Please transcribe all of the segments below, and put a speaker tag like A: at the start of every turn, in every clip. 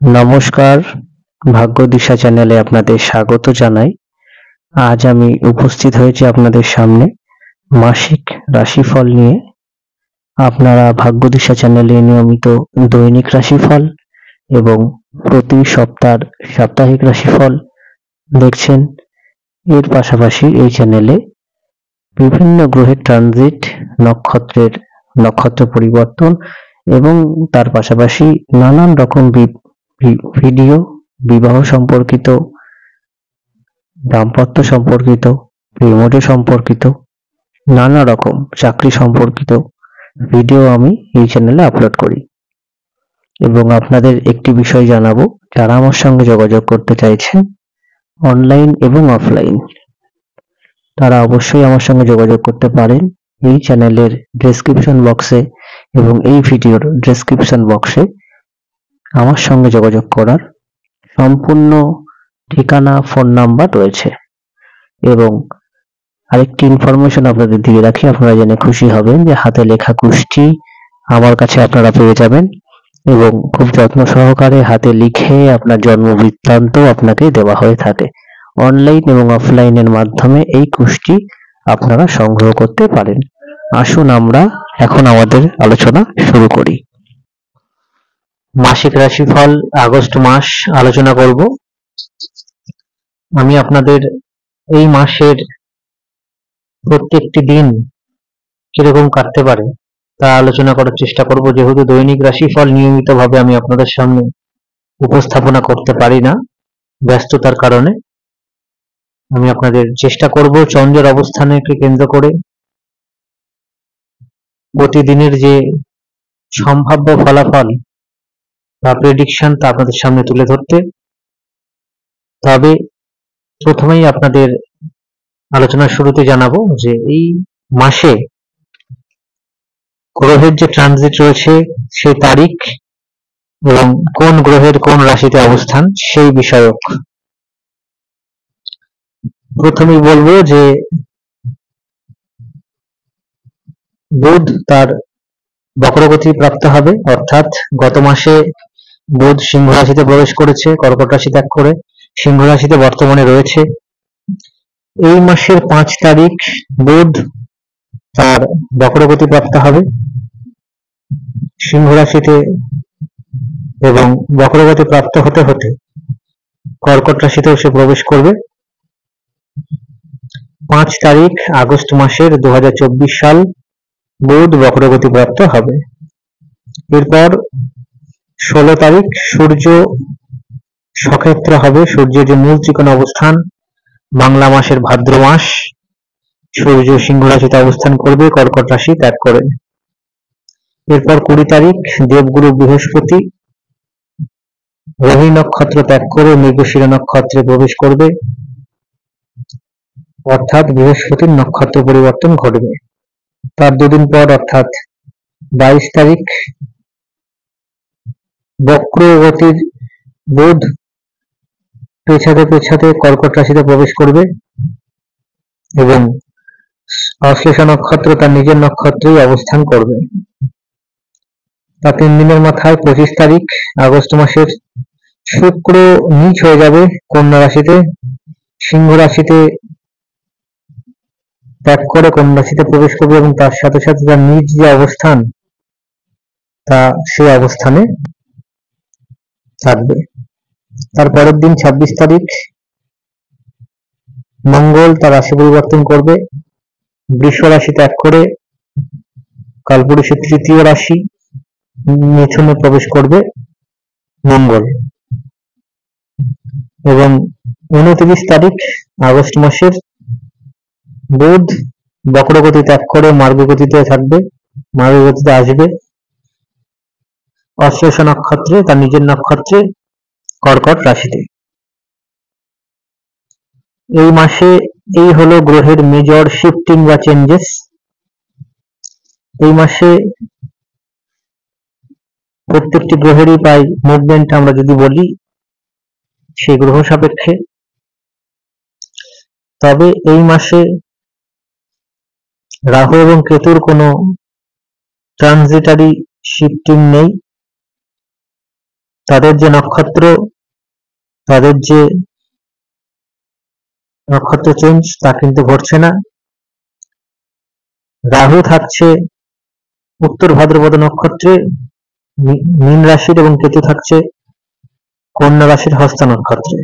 A: নমস্কার, ভাগ্যদিশা চ্যানেলে আপনাদের স্বাগত জানাই। আজ আমি উপস্থিত হয়েছি আপনাদের সামনে মাসিক রাশিফল নিয়ে। আপনারা ভাগ্যদিশা চ্যানেলে নিয়মিত দৈনিক রাশিফল এবং প্রতি সপ্তাহের সাপ্তাহিক রাশিফল দেখছেন। এর পাশাপাশি এই চ্যানেলে বিভিন্ন গ্রহের ট্রানজিট, নক্ষত্র পরিবর্তন এবং তার পাশাপাশি নানান রকম ভিডিও, বিবাহ সম্পর্কিত, দাম্পত্য সম্পর্কিত, প্রেমজ সম্পর্কিত, নানা রকম চাকরি সম্পর্কিত ভিডিও আমি এই চ্যানেলে আপলোড করি। এবং আপনাদের একটি বিষয় জানাবো, যারা আমার সঙ্গে যোগাযোগ করতে চাইছেন অনলাইন এবং অফলাইন, তারা অবশ্যই আমার সঙ্গে যোগাযোগ করতে পারেন। এই চ্যানেলের ডেসক্রিপশন বক্সে এবং এই ভিডিওর ডেসক্রিপশন বক্সে আমার সঙ্গে যোগাযোগ করার সম্পূর্ণ ঠিকানা, ফোন নাম্বার রয়েছে। এবং আরেকটি ইনফরমেশন আপনাদের দিয়ে রাখি, আপনারা জেনে খুশি হবেন যে হাতে লেখা কুষ্টি আমার কাছে আপনারা পেয়ে যাবেন এবং খুব যত্ন সহকারে হাতে লিখে আপনার জন্ম বৃত্তান্ত আপনাকে দেওয়া হয়ে থাকে। অনলাইন এবং অফলাইনের মাধ্যমে এই কুষ্টি আপনারা সংগ্রহ করতে পারেন। আসুন আমরা এখন আমাদের আলোচনা শুরু করি। মাসিক রাশিফল আগস্ট মাস আলোচনা করব। আমি আপনাদের এই মাসের প্রত্যেকটি দিন কিরকম কাটতে পারে তা আলোচনা করার চেষ্টা করব। যেহেতু দৈনিক রাশিফল নিয়মিতভাবে আমি আপনাদের সামনে উপস্থাপনা করতে পারি না ব্যস্ততার কারণে, আমি আপনাদের চেষ্টা করব চন্দ্রের অবস্থানকে কেন্দ্র করে প্রতিদিনের যে সম্ভাব্য ফলাফল বা প্রেডিকশন তা আপনাদের সামনে তুলে ধরতে। তবে প্রথমেই আপনাদের আলোচনার শুরুতে জানাবো যে এই মাসে গ্রহের যে ট্রানজিট রয়েছে সেই তারিখ এবং কোন গ্রহের কোন রাশিতে অবস্থান সেই বিষয়ক। প্রথমেই বলবো যে বুধ তার বক্রগতি প্রাপ্ত হবে, অর্থাৎ গত মাসে বুধ সিংহ রাশিতে প্রবেশ করেছে, কর্কট রাশি ত্যাগ করে সিংহ রাশিতে বর্তমানে রয়েছে। এই মাসের 5 তারিখ বুধ তার বক্রগতি প্রাপ্ত হবে সিংহ রাশিতে এবং বক্রগতি প্রাপ্ত হতে হতে কর্কট রাশিতেও সে প্রবেশ করবে। 5 তারিখ আগস্ট মাসের 2024 সাল বুধ বক্রগতি প্রাপ্ত হবে। এরপর 16 তারিখ সূর্য সক্ষেত্র হবে। সূর্যের যে মূল ত্রিকোণ অবস্থান বাংলা মাসের ভাদ্র মাস, সূর্য সিংহ রাশিতে অবস্থান করবে কর্কট রাশি ত্যাগ করে। এরপর 20 তারিখ দেবগুরু বৃহস্পতি রোহিণী নক্ষত্র ত্যাগ করে মৃগশিরা নক্ষত্রে প্রবেশ করবে, অর্থাৎ বৃহস্পতির নক্ষত্র পরিবর্তন ঘটবে। তার দুদিন পর অর্থাৎ 22 তারিখ বক্রগতির বুধ পেছাতে পেছাতে কর্কট রাশিতে প্রবেশ করবে এবং অশ্লেষা নক্ষত্র তার নিজের নক্ষত্রেই অবস্থান করবে। তার 3 দিনের মাথায় 25 তারিখ আগস্ট মাসের শুক্র নিচ হয়ে যাবে কন্যা রাশিতে, সিংহ রাশিতে ত্যাগ করে কন্যা রাশিতে প্রবেশ করবে এবং তার সাথে সাথে তার নিজ যে অবস্থান তা সেই অবস্থানে থাকবে। তার পরের দিন 26 তারিখ মঙ্গল তার রাশি পরিবর্তন করবে, বৃষ রাশি ত্যাগ করে কালপুরুষের তৃতীয় রাশি মিথুনে প্রবেশ করবে মঙ্গল। এবং 29 তারিখ আগস্ট মাসের বুধ বক্রগতি ত্যাগ করে মার্গগতিতে থাকবে, মার্গগতিতে আসবে অশ্লেষা নক্ষত্রে তার নিজের নক্ষত্রে কর্কট রাশিতে। এই মাসে এই হলো গ্রহের মেজর শিফটিং বা চেঞ্জেস। এই মাসে প্রত্যেকটি গ্রহেরই প্রায় মুভমেন্ট আমরা যদি বলি সেই গ্রহ সাপেক্ষে। তবে এই মাসে রাহু এবং কেতুর কোনো ট্রানজিটারি শিফটিং নেই,
B: তাদের যে নক্ষত্র চেঞ্জ তা কিন্তু ঘটছে না। রাহু থাকছে উত্তর ভাদ্রপদ নক্ষত্রে মীন রাশির এবং কেতু থাকছে কন্যা রাশির হস্তা নক্ষত্রে।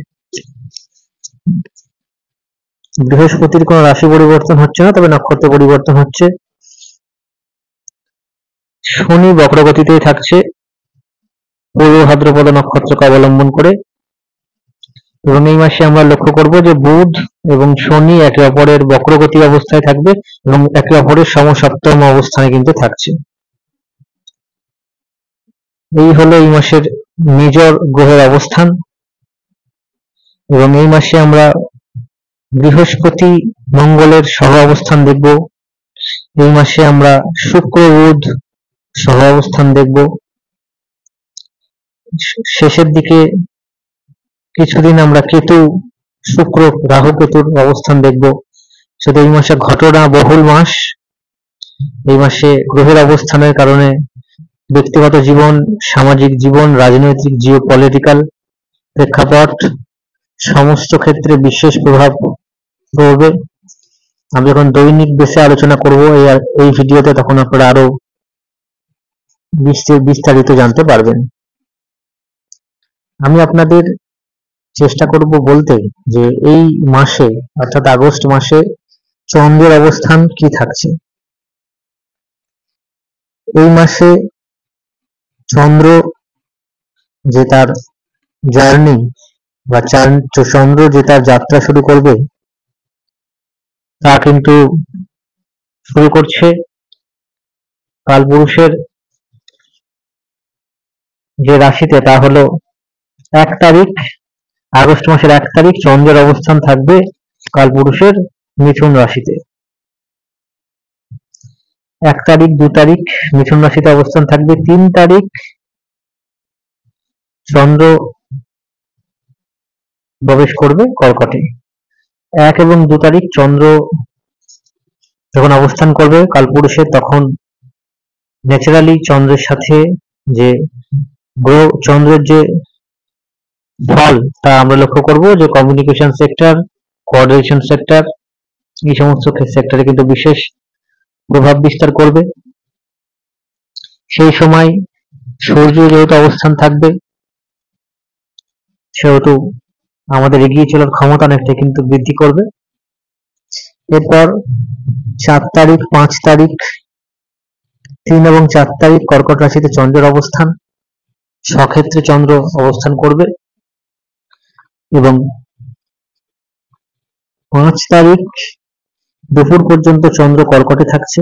B: বৃহস্পতির কোন রাশি পরিবর্তন হচ্ছে না, তবে নক্ষত্র পরিবর্তন হচ্ছে। শনি বক্রগতিতেই থাকছে পূর্ব ভাদ্রপদ নক্ষত্রকে অবলম্বন করে, এবং এই মাসে আমরা লক্ষ্য করব যে বুধ এবং শনি একে অপরের বক্রগতি অবস্থায় থাকবে এবং একে অপরের সমসপ্তম অবস্থানে কিন্তু থাকছে। এই হলো এই মাসের মেজর গ্রহের অবস্থান। এবং এই মাসে আমরা বৃহস্পতি মঙ্গলের সহ অবস্থান দেখব। এই মাসে আমরা শুক্র বুধ সহ অবস্থান দেখব। শেষের দিকে কিছুদিন আমরা কেতু শুক্র রাহু কেতুর অবস্থান দেখব। শুধু এই মাসে ঘটনা বহুল মাস। এই মাসে গ্রহের অবস্থানের কারণে ব্যক্তিগত জীবন, সামাজিক জীবন, রাজনৈতিক জিওপলিটিক্যাল প্রেক্ষাপট সমস্ত ক্ষেত্রে বিশেষ প্রভাব পড়বে। আমি যখন দৈনিক বেসে আলোচনা করব এই ভিডিওতে, তখন আপনারা আরো বিস্তারিত জানতে পারবেন। আমি আপনাদের চেষ্টা করব বলতে যে এই মাসে অর্থাৎ আগস্ট মাসে চন্দ্রের অবস্থান কি থাকছে। এই মাসে চন্দ্র যে তার জার্নি বা চন্দ্র যে তার যাত্রা শুরু করবে, তা কিন্তু শুরু করছে কালপুরুষের যে রাশিতে, তা হলো 1 তারিখ, আগস্ট মাসের 1 তারিখ চন্দ্রের অবস্থান থাকবে কালপুরুষের মিথুন রাশিতে। 1 তারিখ 2 তারিখ মিথুন রাশিতে অবস্থান থাকবে। 3 তারিখ চন্দ্র প্রবেশ করবে কর্কটে। 1 এবং 2 তারিখ চন্দ্র যখন অবস্থান করবে কালপুরুষে, তখন ন্যাচারালি চন্দ্রের সাথে যে চন্দ্রের যে ফল তা আমরা লক্ষ্য করব যে কমিউনিকেশন সেক্টর, কোঅর্ডিনেশন সেক্টর, এই সমস্ত সেক্টরে কিন্তু বিশেষ প্রভাব বিস্তার করবে। সেই সময় সূর্য যেহেতু অবস্থান থাকবে, সেহেতু আমাদের এগিয়ে চলার ক্ষমতা অনেকটা কিন্তু বৃদ্ধি করবে। এরপর 4 তারিখ 5 তারিখ 3 এবং 4 তারিখ কর্কট রাশিতে চন্দ্রের অবস্থান, স্বক্ষেত্রে চন্দ্র অবস্থান করবে। এবং 5 তারিখ দুপুর পর্যন্ত চন্দ্র কর্কটে থাকছে।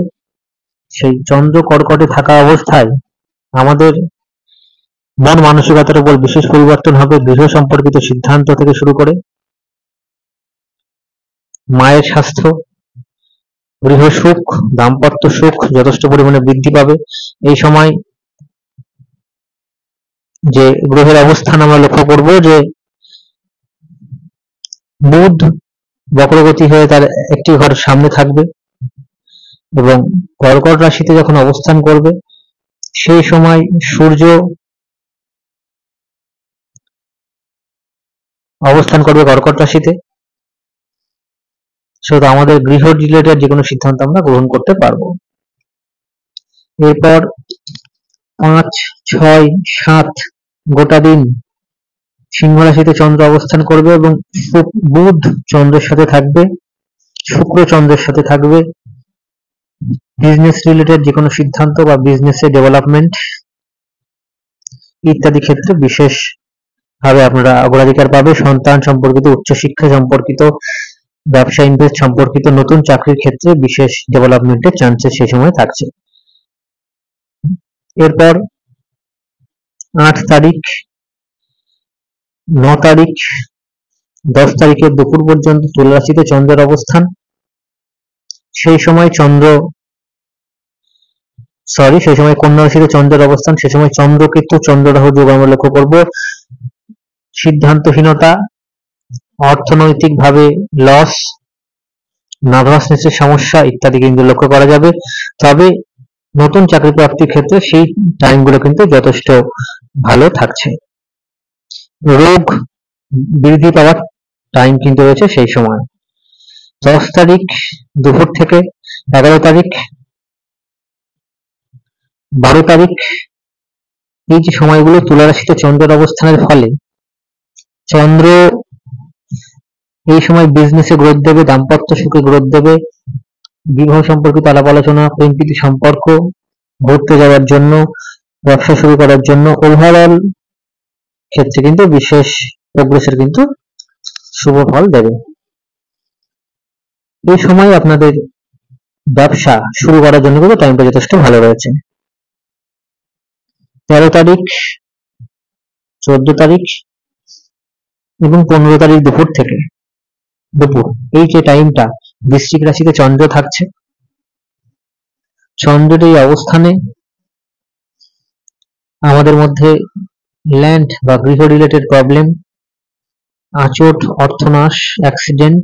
B: সেই চন্দ্র কর্কটে থাকা অবস্থায় আমাদের মন মানসিকতার উপর বিশেষ পরিবর্তন হবে। গৃহ সম্পর্কিত সিদ্ধান্ত থেকে শুরু করে মায়ের স্বাস্থ্য, গৃহ সুখ, দাম্পত্য সুখ যথেষ্ট পরিমাণে বৃদ্ধি পাবে। এই সময় যে গ্রহের অবস্থান আমরা লক্ষ্য করব যে বুধ বক্রগতি হয়ে তার একটি ঘর সামনে থাকবে এবং কর্কট রাশিতে যখন অবস্থান করবে, সেই সময় সূর্য অবস্থান করবে কর্কট রাশিতে। শুধু আমাদের গৃহ রিলেটেড যে কোনো সিদ্ধান্ত আমরা গ্রহণ করতে পারবো। এরপর 5, 6, 7 গোটা দিন সিংহ রাশিতে চন্দ্র অবস্থান করবে এবং বুধ চন্দ্রের সাথে থাকবে, শুক্র চন্দ্রের সাথে থাকবে। বিজনেস রিলেটেড যে কোনো সিদ্ধান্ত বা বিজনেসের ডেভেলপমেন্ট ইত্যাদি ক্ষেত্রে বিশেষ ভাবে আপনারা অগ্রাধিকার পাবে। সন্তান সম্পর্কিত, উচ্চশিক্ষা সম্পর্কিত, ব্যবসা ইনভেস্ট সম্পর্কিত, নতুন চাকরির ক্ষেত্রে বিশেষ ডেভেলপমেন্টের চান্সেস সেই সময় থাকছে। এরপর 8 তারিখ 9 তারিখ 10 তারিখের দুপুর পর্যন্ত তুলা রাশিতে চন্দ্রের অবস্থান। সেই সময় কন্যা রাশিতে চন্দ্রের অবস্থান। সেই সময় চন্দ্রকেতু চন্দ্র রাহু যোগ আমরা লক্ষ্য করব। সিদ্ধান্তহীনতা, অর্থনৈতিক ভাবে লস, নার্ভাসনেসের সমস্যা ইত্যাদি কিন্তু লক্ষ্য করা যাবে। তবে নতুন চাকরি প্রাপ্তির ক্ষেত্রে সেই টাইমগুলো কিন্তু যথেষ্ট ভালো থাকছে। রোগ বৃদ্ধি পাওয়ার টাইম কিন্তু রয়েছে সেই সময়। 10 তারিখ দুপুর থেকে 11 তারিখ 12 তারিখ এই যে সময়গুলো তুলা রাশিতে চন্দ্রের অবস্থানের ফলে চন্দ্র এই সময় বিজনেসে গ্রোথ দেবে, দাম্পত্য সুখে গ্রোথ দেবে, বিবাহ সম্পর্কিত আলাপ আলোচনা, প্রেম প্রীতি সম্পর্ক, ঘুরতে যাওয়ার জন্য, ব্যবসা শুরু করার জন্য ওভারঅল ক্ষেত্রে কিন্তু বিশেষ প্রোগ্রেসের কিন্তু শুভ ফল দেবে। এই সময় আপনাদের ব্যবসা শুরু করার জন্য কিন্তু টাইমটা যথেষ্ট ভালো রয়েছে। 13 তারিখ 14 তারিখ এবং 15 তারিখ দুপুর এই যে টাইমটা বৃশ্চিক রাশিতে চন্দ্র থাকছে, চন্দ্রের এই অবস্থানে আমাদের মধ্যে ল্যান্ড বা গৃহ রিলেটেড প্রবলেম, আঁচট, অর্থনাশ, অ্যাক্সিডেন্ট,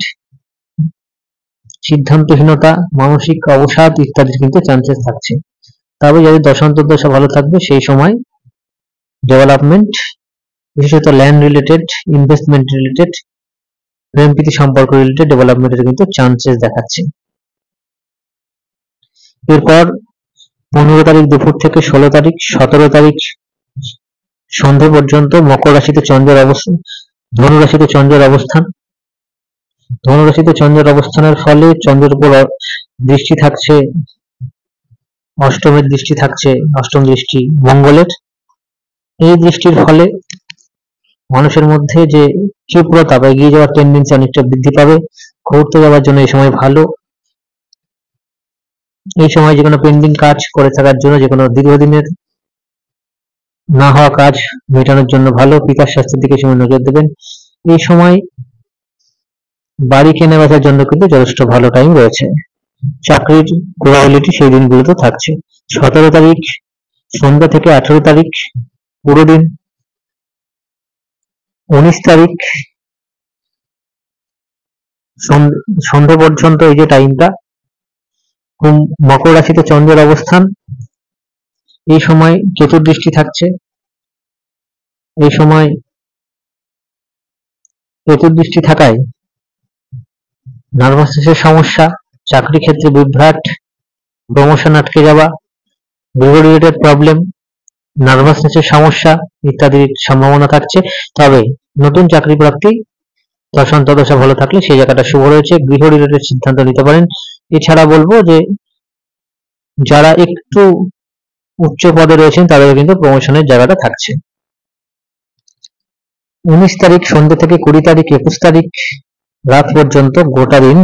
B: সিদ্ধান্তহীনতা, মানসিক অবসাদ ইত্যাদির কিন্তু চান্সেস থাকছে। তবে যাদের দশা ভালো থাকবে সেই সময় ডেভেলপমেন্ট, বিশেষত ল্যান্ড রিলেটেড, ইনভেস্টমেন্ট রিলেটেড, প্রেম প্রীতি সম্পর্ক রিলেটেড ডেভেলপমেন্টের কিন্তু চান্সেস দেখাচ্ছে। এরপর 15 তারিখ দুপুর থেকে 16 তারিখ 17 তারিখ সন্ধ্যা পর্যন্ত মকর রাশিতে চন্দ্রের অবস্থান, ধনু রাশিতে চন্দ্রের অবস্থান। ধনু রাশিতে চন্দ্রের অবস্থানের ফলে চন্দ্রের উপর দৃষ্টি থাকছে, অষ্টমের দৃষ্টি থাকছে, অষ্টম দৃষ্টি মঙ্গলের। এই দৃষ্টির ফলে মানুষের মধ্যে যে ক্ষিপ্রতা বা এগিয়ে যাওয়ার টেন্ডেন্সি অনেকটা বৃদ্ধি পাবে। ঘুরতে যাওয়ার জন্য এই সময় ভালো। এই সময় যে কোনো পেন্ডিং কাজ করে থাকার জন্য, যে কোনো দীর্ঘদিনের না হওয়া কাজ মেটানোর জন্য ভালো। পিতার স্বাস্থ্যের দিকে সময় নজর দেবেন। এই সময় বাড়ি কেনা বেচার জন্য কিন্তু যথেষ্ট ভালো টাইম রয়েছে। চাকরির প্রবাবিলিটি সেই দিনগুলোতে থাকছে। 17 তারিখ সন্ধ্যা থেকে 18 তারিখ পুরো দিন, 19 তারিখ সন্ধ্যা পর্যন্ত এই যে টাইমটা মকর রাশিতে চন্দ্রের অবস্থান, এই সময় কেতুর দৃষ্টি থাকছে। এই সময় কেতুর দৃষ্টি থাকায় নার্ভাসনেসের সমস্যা, চাকরি ক্ষেত্রে বিভ্রাট, প্রমোশন আটকে যাওয়া, গৃহ রিলেটেড প্রবলেম, নার্ভাসনেসের সমস্যা ইত্যাদির সম্ভাবনা থাকছে। তবে নতুন চাকরি প্রাপ্তি দশা ভালো থাকলে সেই জায়গাটা শুভ রয়েছে। গৃহ রিলেটেড সিদ্ধান্ত নিতে পারেন। এছাড়া বলবো যে যারা একটু উচ্চ পদে রয়েছেন তাদের কিন্তু প্রমোশনের জায়গাটা থাকছে। 19 তারিখ সন্ধ্যা থেকে 20 তারিখ 21 তারিখ রাত পর্যন্ত গোটা দিন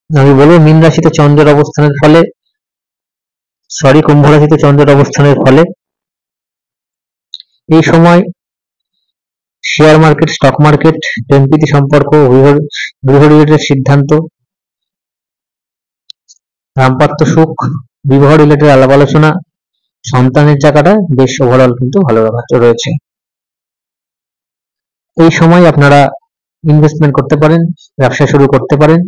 B: আমি বলবো মীন রাশিতে চন্দ্রের অবস্থানের ফলে, কুম্ভ রাশিতে চন্দ্রের অবস্থানের ফলে এই সময় শেয়ার মার্কেট, স্টক মার্কেট, প্রেম প্রীতি সম্পর্ক, গৃহ রিলেটেড সিদ্ধান্ত, দাম্পত্য সুখ, বিবাহ রিলেটেড আলাপ আলোচনা, সন্তানের জায়গাটা বেশ ওভারঅল কিন্তু ভালো রয়েছে। এই সময় আপনারা ইনভেস্টমেন্ট করতে পারেন, ব্যবসা শুরু করতে পারেন।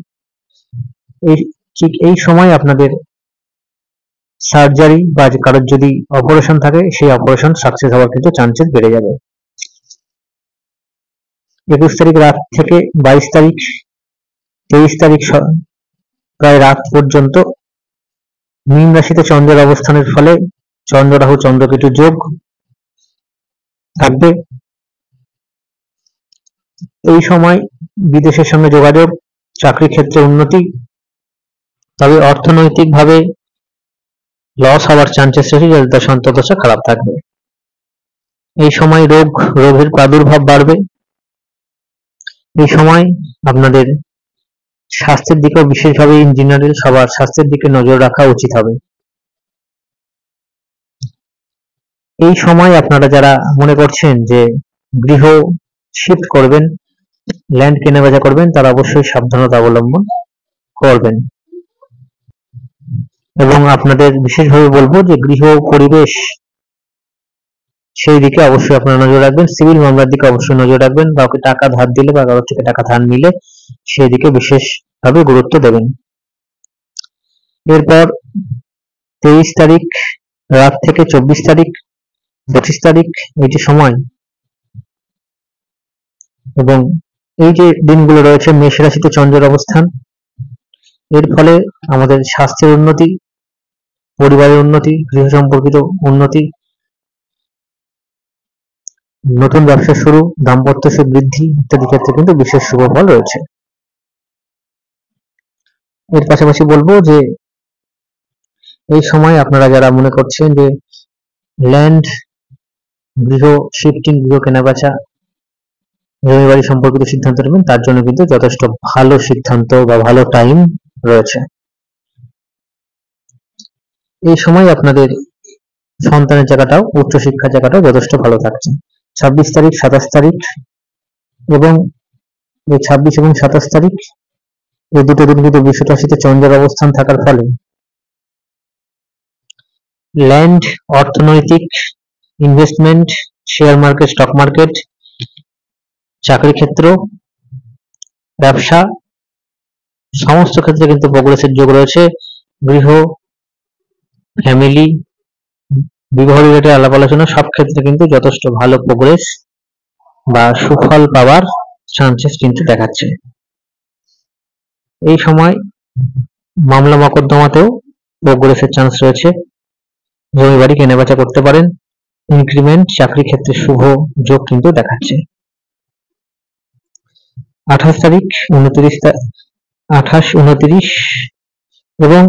B: ঠিক এই সময় আপনাদের সার্জারি বা কারোর যদি অপারেশন থাকে সেই অপারেশন সাকসেস হওয়ার কিন্তু চান্সেস বেড়ে যাবে। 21 তারিখ রাত থেকে 22 তারিখ 23 তারিখ প্রায় রাত পর্যন্ত মীন রাশিতে চন্দ্রের অবস্থানের ফলে চন্দ্র রাহু চন্দ্রকেতু যোগ থাকবে। এই সময় বিদেশের সঙ্গে যোগাযোগ, চাকরি ক্ষেত্রে উন্নতি, তবে অর্থনৈতিকভাবে লস হওয়ার চান্সেস রয়েছে যাদের দশা খারাপ থাকবে। এই সময় রোগের প্রাদুর্ভাব বাড়বে। এই সময় আপনাদের স্বাস্থ্যের দিকেও বিশেষভাবে ইন জেনারেল সবার স্বাস্থ্যের দিকে নজর রাখা উচিত হবে। এই সময় আপনারা যারা মনে করছেন যে গৃহ শিফট করবেন, ল্যান্ড কেনাবেচা করবেন, তারা অবশ্যই সাবধানতা অবলম্বন করবেন। এবং আপনাদের বিশেষভাবে বলবো যে গৃহ পরিবেশ সেই দিকে অবশ্যই আপনারা নজর রাখবেন। সিভিল মামলার দিকে অবশ্যই নজর রাখবেন। কাউকে টাকা ধার দিলে বা কারোর থেকে টাকা ধার নিলে সেই দিকে বিশেষভাবে গুরুত্ব দেবেন। এরপর 23 তারিখ রাত থেকে 24 তারিখ 25 তারিখ এই যে সময় এবং এই যে দিনগুলো রয়েছে মেষ রাশিতে চন্দ্রের অবস্থান, এর ফলে আমাদের স্বাস্থ্যের উন্নতি, পরিবারের উন্নতি, গৃহ সম্পর্কিত উন্নতি, নতুন ব্যবসা শুরু, দাম্পত্য সুখ বৃদ্ধি ইত্যাদি ক্ষেত্রে কিন্তু বিশেষ শুভ ফল রয়েছে। এর পাশাপাশি বলবো যে এই সময় আপনারা যারা মনে করছেন যে ল্যান্ড, গৃহ শিফটিং, গৃহ কেনাবেচা, জমি বাড়ি সম্পর্কিত সিদ্ধান্ত নেবেন, তার জন্য কিন্তু যথেষ্ট ভালো সিদ্ধান্ত বা ভালো টাইম রয়েছে। এই সময় আপনাদের সন্তানের জায়গাটাও, উচ্চশিক্ষার জায়গাটাও যথেষ্ট ভালো থাকছে। 26 তারিখ, 27 তারিখ এবং এই 26 এবং 27 তারিখ এই দুটো দিন কিন্তু বৃষ রাশিতে চন্দ্রের অবস্থান থাকার ফলে ল্যান্ড, অর্থনৈতিক, investment, share market, stock market, চাকরি ক্ষেত্র, ব্যবসা, সমস্ত ক্ষেত্রে কিন্তু প্রোগ্রেসের যোগ রয়েছে। গৃহ, ফ্যামিলি, বিবাহ রিলেটেড আলাপ আলোচনা সব ক্ষেত্রে কিন্তু যথেষ্ট ভালো প্রোগ্রেস বা সুফল পাওয়ার চান্সেস কিন্তু দেখাচ্ছে। এই সময় মামলা মকদ্দমাতেও প্রোগ্রেসের চান্স রয়েছে। জমি বাড়ি কেনাবেচা করতে পারেন। ইনক্রিমেন্ট, চাকরি ক্ষেত্রে শুভ যোগ কিন্তু দেখাচ্ছে। 28 তারিখ, 29 এবং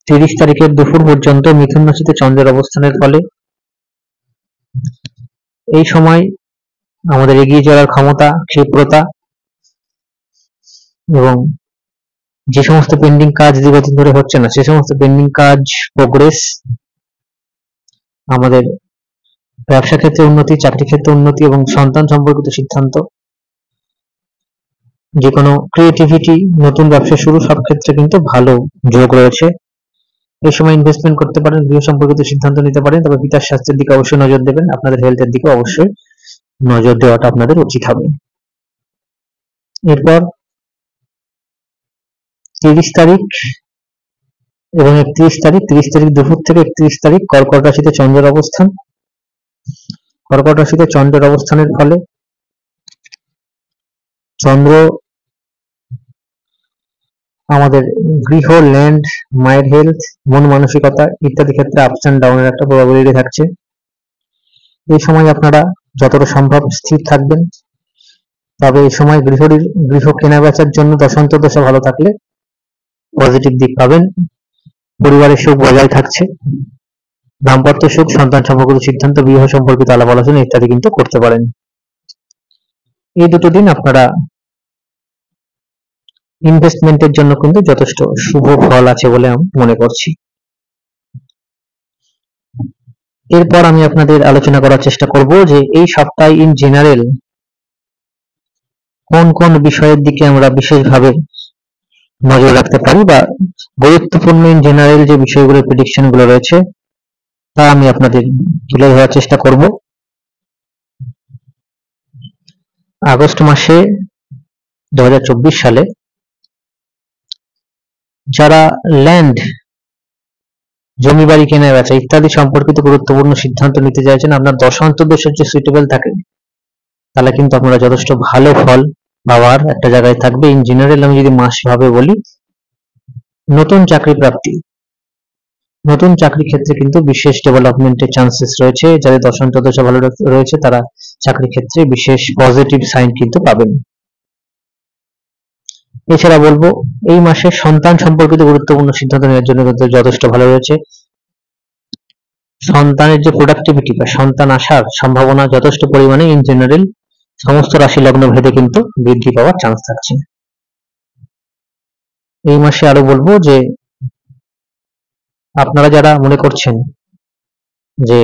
B: 30 তারিখের দুপুর পর্যন্ত মিথুন রাশিতে চন্দ্রের অবস্থানের ফলে এই সময় আমাদের এগিয়ে যাওয়ার ক্ষমতা, ক্ষিপ্রতা এবং যে সমস্ত পেন্ডিং কাজ দীর্ঘদিন ধরে হচ্ছে না সে সমস্ত পেন্ডিং কাজ প্রোগ্রেস, আমাদের ব্যবসা ক্ষেত্রে উন্নতি, চাকরি ক্ষেত্রে উন্নতি এবং সন্তান সম্পর্কিত সিদ্ধান্ত, যে কোনো ক্রিয়েটিভিটি, নতুন ব্যবসা শুরু সব ক্ষেত্রে কিন্তু ভালো যোগ রয়েছে। এই সময় ইনভেস্টমেন্ট করতে পারেন, গৃহ সম্পর্কিত সিদ্ধান্ত নিতে পারেন, তবে পিতার স্বাস্থ্যের দিকে অবশ্যই নজর দেবেন। আপনাদের হেলথের দিকে অবশ্যই নজর দেওয়াটা আপনাদের উচিত হবে। এরপর 30 তারিখ এবং 31 তারিখ, 30 তারিখ দুপুর থেকে 31 তারিখ কর্কট রাশিতে চন্দ্রের অবস্থান। কর্কট রাশিতে চন্দ্রের অবস্থানের ফলে চন্দ্র আমাদের গৃহ, ল্যান্ড, মায়ের হেলথ, মন মানসিকতা ইত্যাদি ক্ষেত্রে আপস অ্যান্ড ডাউনের একটা প্রবাবিলিটি থাকছে। এই সময় আপনারা যতটা সম্ভব স্থির থাকবেন, তবে এই সময় গৃহ কেনা বেচার জন্য দশান্ত দশা ভালো থাকলে পজিটিভ দিক পাবেন। পরিবারের সুখ বজায় থাকছে। দাম্পত্য সুখ, সন্তান সম্পর্কিত সিদ্ধান্ত, বিবাহ সম্পর্কিত আলাপ আলোচনা ইত্যাদি কিন্তু করতে পারেন। এই দুটো দিন আপনারা ইনভেস্টমেন্টের জন্য কিন্তু যথেষ্ট শুভ ফল আছে বলে আমি মনে করছি। এরপর আমি আপনাদের আলোচনা করার চেষ্টা করব যে এই সপ্তাহে ইন জেনারেল কোন কোন বিষয়ের দিকে আমরা বিশেষভাবে নজর রাখতে পারি বা গুরুত্বপূর্ণ ইন জেনারেল যে বিষয়গুলোর প্রেডিকশন গুলো রয়েছে তা আমি আপনাদের তুলে ধরার চেষ্টা করব। আগস্ট মাসে 2024 সালে যারা ল্যান্ড, জমি বাড়ি কেনা বেচা ইত্যাদি সম্পর্কিত গুরুত্বপূর্ণ সিদ্ধান্ত নিতে চাইছেন, আপনার দশা অন্তর্দশা যে সুইটেবল থাকে তাহলে কিন্তু আপনারা যথেষ্ট ভালো ফল পাওয়ার একটা জায়গায় থাকবে। ইন জেনারেল আমি যদি মাস ভাবে বলি, নতুন চাকরি প্রাপ্তি, নতুন চাকরি ক্ষেত্রে কিন্তু বিশেষ ডেভেলপমেন্টের চান্সেস রয়েছে। যাদের দশা অন্তর্দশা ভালো রয়েছে তারা চাকরি ক্ষেত্রে বিশেষ পজিটিভ সাইন কিন্তু পাবেন। এছাড়া বলবো এই মাসে সন্তান সম্পর্কিত গুরুত্বপূর্ণ সিদ্ধান্ত নেওয়ার জন্য কিন্তু যথেষ্ট ভালো রয়েছে। সন্তানের যে প্রোডাক্টিভিটি বা সন্তান আসার সম্ভাবনা যথেষ্ট পরিমাণে ইন জেনারেল সমস্ত রাশি লগ্ন ভেদে কিন্তু বৃদ্ধি পাওয়ার চান্স থাকছে। এই মাসে আরো বলবো যে আপনারা যারা মনে করছেন যে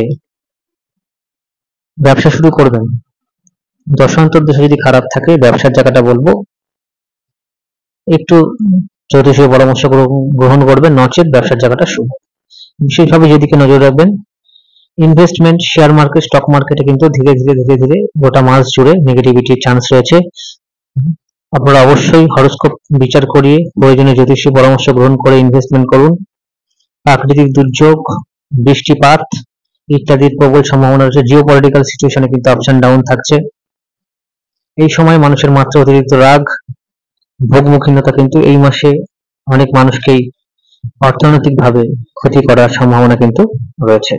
B: ব্যবসা শুরু করবেন, দশা অন্তর্দশা যদি খারাপ থাকে ব্যবসার জায়গাটা বলবো একটু জ্যোতিষীয় পরামর্শ গ্রহণ করবেন, নচেত ব্যবসার জায়গাটা শুভ। বিশেষভাবে যেদিকে নজর রাখবেন, ইনভেস্টমেন্ট, শেয়ার মার্কেট, স্টক মার্কেটে কিন্তু ধীরে ধীরে গোটা মাস জুড়ে নেগেটিভিটির চান্স রয়েছে। আপনারা অবশ্যই হরোস্কোপ বিচার করিয়ে প্রয়োজনীয় জ্যোতিষীয় পরামর্শ গ্রহণ করে ইনভেস্টমেন্ট করুন। প্রাকৃতিক দুর্যোগ, বৃষ্টিপাত ইত্যাদির প্রবল সম্ভাবনা রয়েছে। জিওপলিটিক্যাল সিচুয়েশনে কিন্তু আপস অ্যান্ড ডাউন থাকছে। এই সময় মানুষের মাত্রা অতিরিক্ত রাগ, ভোগমুখীনতা কিন্তু এই মাসে অনেক মানুষকেই অর্থনৈতিকভাবে ক্ষতি করার সম্ভাবনা কিন্তু রয়েছে।